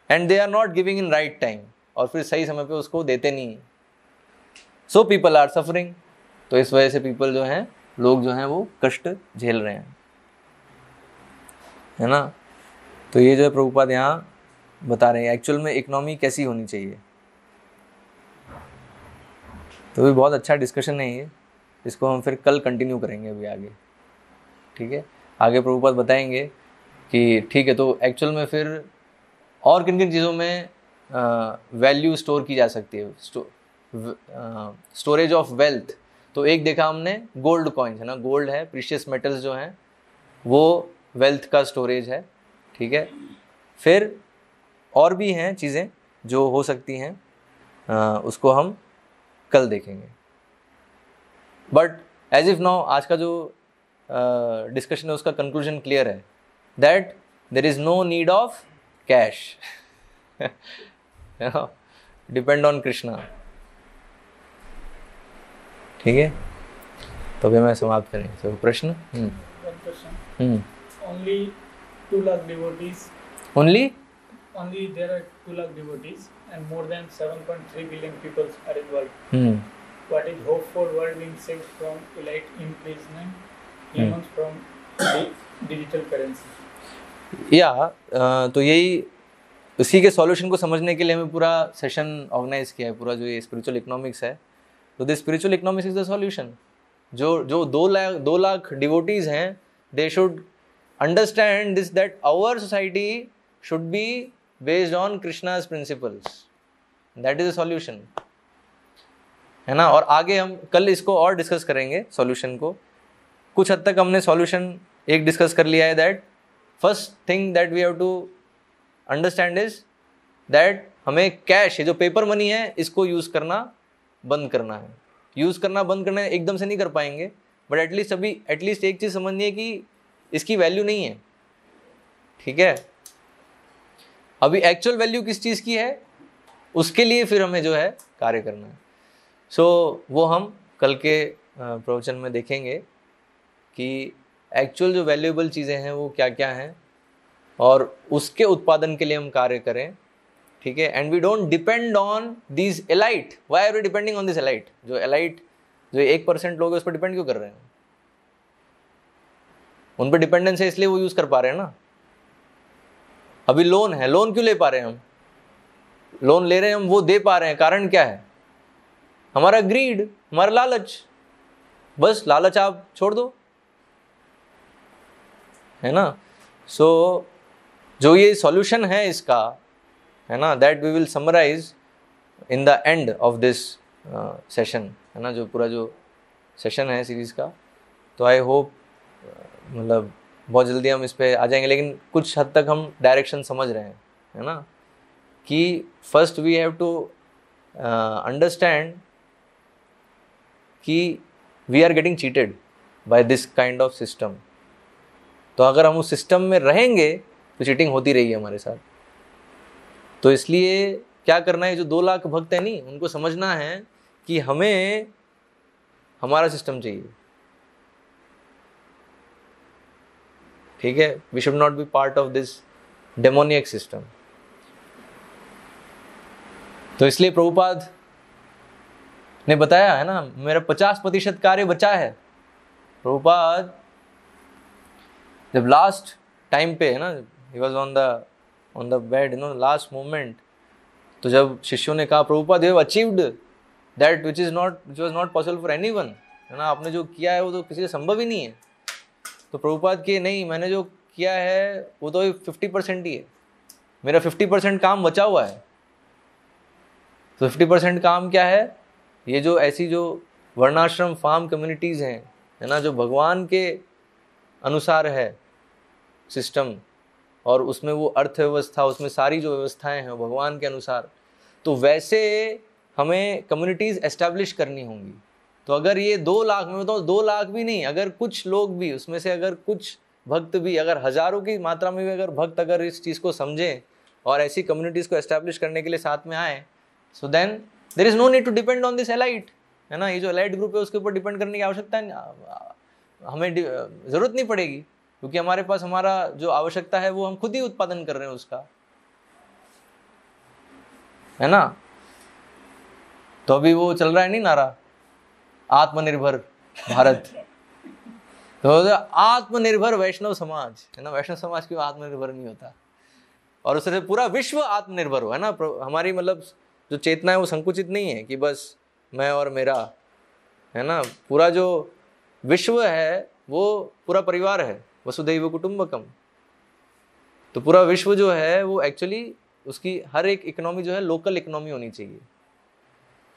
Speaker 1: And they are not giving in right time, और फिर सही समय पे उसको देते नहीं है। सो पीपल आर सफरिंग, तो इस वजह से पीपल जो हैं, लोग जो हैं वो कष्ट झेल रहे हैं, है ना। तो ये जो है प्रभुपाद यहाँ बता रहे हैं एक्चुअल में इकोनॉमी कैसी होनी चाहिए। तो भी बहुत अच्छा डिस्कशन है ये, इसको हम फिर कल कंटिन्यू करेंगे अभी आगे, ठीक है। आगे प्रभुपाद बताएंगे कि ठीक है, तो एक्चुअल में फिर और किन किन चीज़ों में वैल्यू स्टोर की जा सकती है, स्टोरेज ऑफ वेल्थ। तो एक देखा हमने गोल्ड कॉइन्स, है ना, गोल्ड है, प्रीशियस मेटल्स जो हैं वो वेल्थ का स्टोरेज है, ठीक है। फिर और भी हैं चीज़ें जो हो सकती हैं, उसको हम कल देखेंगे। बट एज इफ नाउ आज का जो डिस्कशन है उसका कंक्लूजन क्लियर है, that there is no need of cash, depend on Krishna, ठीक है। तो अभी मैं समाप्त करेंगे। तो प्रश्न
Speaker 3: only 2 lakh devotees,
Speaker 1: only
Speaker 3: there are 2 lakh devotees and more than 7.3 billion people are involved. What is hope for world being saved from elite imprisonment, humans from digital currency?
Speaker 1: तो यही इसी के सॉल्यूशन को समझने के लिए हमें पूरा सेशन ऑर्गेनाइज किया है, पूरा जो ये स्पिरिचुअल इकोनॉमिक्स है। तो this spiritual economics is the solution. जो 2 लाख डिवोटीज हैं, they should understand this, that our society should be based on Krishna's principles, that is the solution, है ना। और आगे हम कल इसको और डिस्कस करेंगे सॉल्यूशन को। कुछ हद तक हमने सॉल्यूशन एक डिस्कस कर लिया है, that first thing that we have to understand is that हमें कैश, ये जो पेपर मनी है, इसको यूज़ करना बंद करना है। यूज़ करना बंद करना है, एकदम से नहीं कर पाएंगे, बट एटलीस्ट एक चीज़ समझनी है कि इसकी वैल्यू नहीं है, ठीक है। अभी एक्चुअल वैल्यू किस चीज़ की है, उसके लिए फिर हमें जो है कार्य करना है। वो हम कल के प्रवचन में देखेंगे कि एक्चुअल जो वैल्यूएबल चीज़ें हैं वो क्या क्या हैं, और उसके उत्पादन के लिए हम कार्य करें, ठीक है। And we don't depend on this elite. Why are we depending on this elite? जो 1% लोग हैं उस पर डिपेंड क्यों कर रहे हैं? उन पर डिपेंडेंस है इसलिए वो यूज़ कर पा रहे हैं ना। अभी लोन है, लोन क्यों ले पा रहे हैं हम? लोन ले रहे हैं हम, वो दे पा रहे हैं, कारण क्या है? हमारा ग्रीड, हमारा लालच। बस लालच आप छोड़ दो, है ना। जो ये सॉल्यूशन है इसका, है ना, that we will summarise in the end of this session, है ना, जो पूरा जो सेशन है सीरीज़ का। तो आई होप मतलब बहुत जल्दी हम इस पे आ जाएंगे, लेकिन कुछ हद तक हम डायरेक्शन समझ रहे हैं, है ना, कि first we have to understand कि we are getting cheated by this kind of system. तो अगर हम उस सिस्टम में रहेंगे तो चीटिंग होती रहेगी हमारे साथ। तो इसलिए क्या करना है, जो 2 लाख भक्त हैं नहीं, उनको समझना है कि हमें हमारा सिस्टम चाहिए, ठीक है। We should not be part of this demoniac system. तो इसलिए प्रभुपाद ने बताया, है ना, मेरा 50% कार्य बचा है। प्रभुपाद जब लास्ट टाइम पे, है ना, he was on the bed, you know, last moment, तो जब शिष्यों ने कहा Prabhupada you have achieved that which was not possible for anyone, है ना, आपने जो किया है वो तो किसी से संभव ही नहीं है। तो प्रभुपाद के नहीं, मैंने जो किया है वो तो 50% ही है, मेरा 50% काम बचा हुआ है। तो 50% काम क्या है? ये जो ऐसी जो वर्णाश्रम फार्म कम्युनिटीज़ हैं, है ना, जो भगवान के अनुसार है सिस्टम, और उसमें वो अर्थव्यवस्था, उसमें सारी जो व्यवस्थाएं हैं भगवान के अनुसार, तो वैसे हमें कम्युनिटीज़ एस्टैब्लिश करनी होंगी। तो अगर ये 2 लाख में, तो 2 लाख भी नहीं, अगर कुछ लोग भी उसमें से, अगर कुछ भक्त भी, अगर हज़ारों की मात्रा में भी अगर भक्त अगर इस चीज़ को समझें और ऐसी कम्युनिटीज़ को एस्टैब्लिश करने के लिए साथ में आए, so then there is no need to depend on this elite, है ना। ये जो एलाइट ग्रुप है उसके ऊपर डिपेंड करने की आवश्यकता हमें ज़रूरत नहीं पड़ेगी, क्योंकि हमारे पास हमारा जो आवश्यकता है वो हम खुद ही उत्पादन कर रहे हैं उसका, है ना। तो अभी वो चल रहा है नहीं नारा, आत्मनिर्भर भारत। तो आत्मनिर्भर वैष्णव समाज, है ना, वैष्णव समाज क्यों आत्मनिर्भर नहीं होता? और उससे पूरा विश्व आत्मनिर्भर हो, है ना। हमारी मतलब जो चेतना है वो संकुचित नहीं है कि बस मैं और मेरा, है ना। पूरा जो विश्व है वो पूरा परिवार है, वसुधैव कुटुंबकम। तो पूरा विश्व जो है वो एक्चुअली उसकी हर एक इकोनॉमी जो है लोकल इकोनॉमी होनी चाहिए।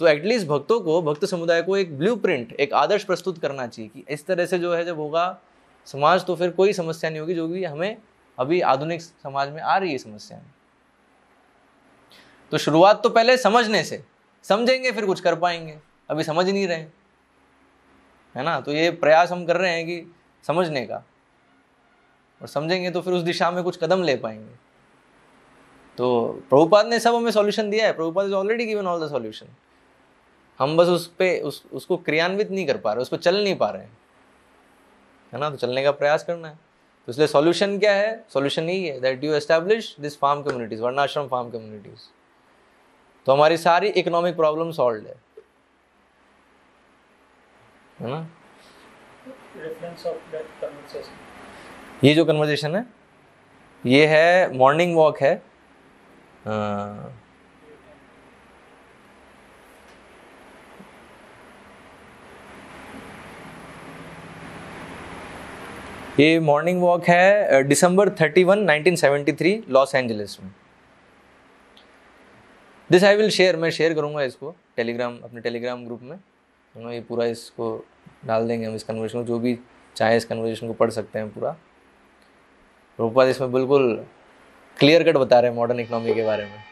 Speaker 1: तो एटलीस्ट भक्तों को, भक्त समुदाय को एक ब्लूप्रिंट, एक आदर्श प्रस्तुत करना चाहिए कि इस तरह से जो है जब होगा समाज तो फिर कोई समस्या नहीं होगी, जो भी हमें अभी आधुनिक समाज में आ रही है समस्याएं। तो शुरुआत तो पहले समझने से, समझेंगे फिर कुछ कर पाएंगे, अभी समझ नहीं रहे, है ना। तो ये प्रयास हम कर रहे हैं कि समझने का, और समझेंगे तो फिर उस दिशा में कुछ कदम ले पाएंगे। तो प्रभुपाद ने सब हमें सॉल्यूशन दिया है, Prabhupada is already given all the solution. हम बस उसको क्रियान्वित नहीं कर पा रहे, उस पर चल नहीं पा रहे हैं, है ना। तो चलने का प्रयास करना है। तो इसलिए सॉल्यूशन क्या है? सॉल्यूशन यही है that you establish this farm communities, varnashrama farm communities. तो हमारी सारी इकोनॉमिक प्रॉब्लम सॉल्व है ना।
Speaker 3: रेफरेंस ऑफ दैट कन्वर्सेशन,
Speaker 1: ये जो कन्वर्सेशन है ये है मॉर्निंग वॉक है। ये मॉर्निंग वॉक है दिसंबर 31, 1973 लॉस एंजलिस में। दिस आई विल शेयर, मैं शेयर करूँगा इसको टेलीग्राम, अपने टेलीग्राम ग्रुप में, ये पूरा इसको डाल देंगे हम इस कन्वर्सेशन को, जो भी चाहे इस कन्वर्सेशन को पढ़ सकते हैं पूरा। प्रभुपाद इसमें बिल्कुल क्लियर कट बता रहे हैं मॉडर्न इकोनॉमी के बारे में।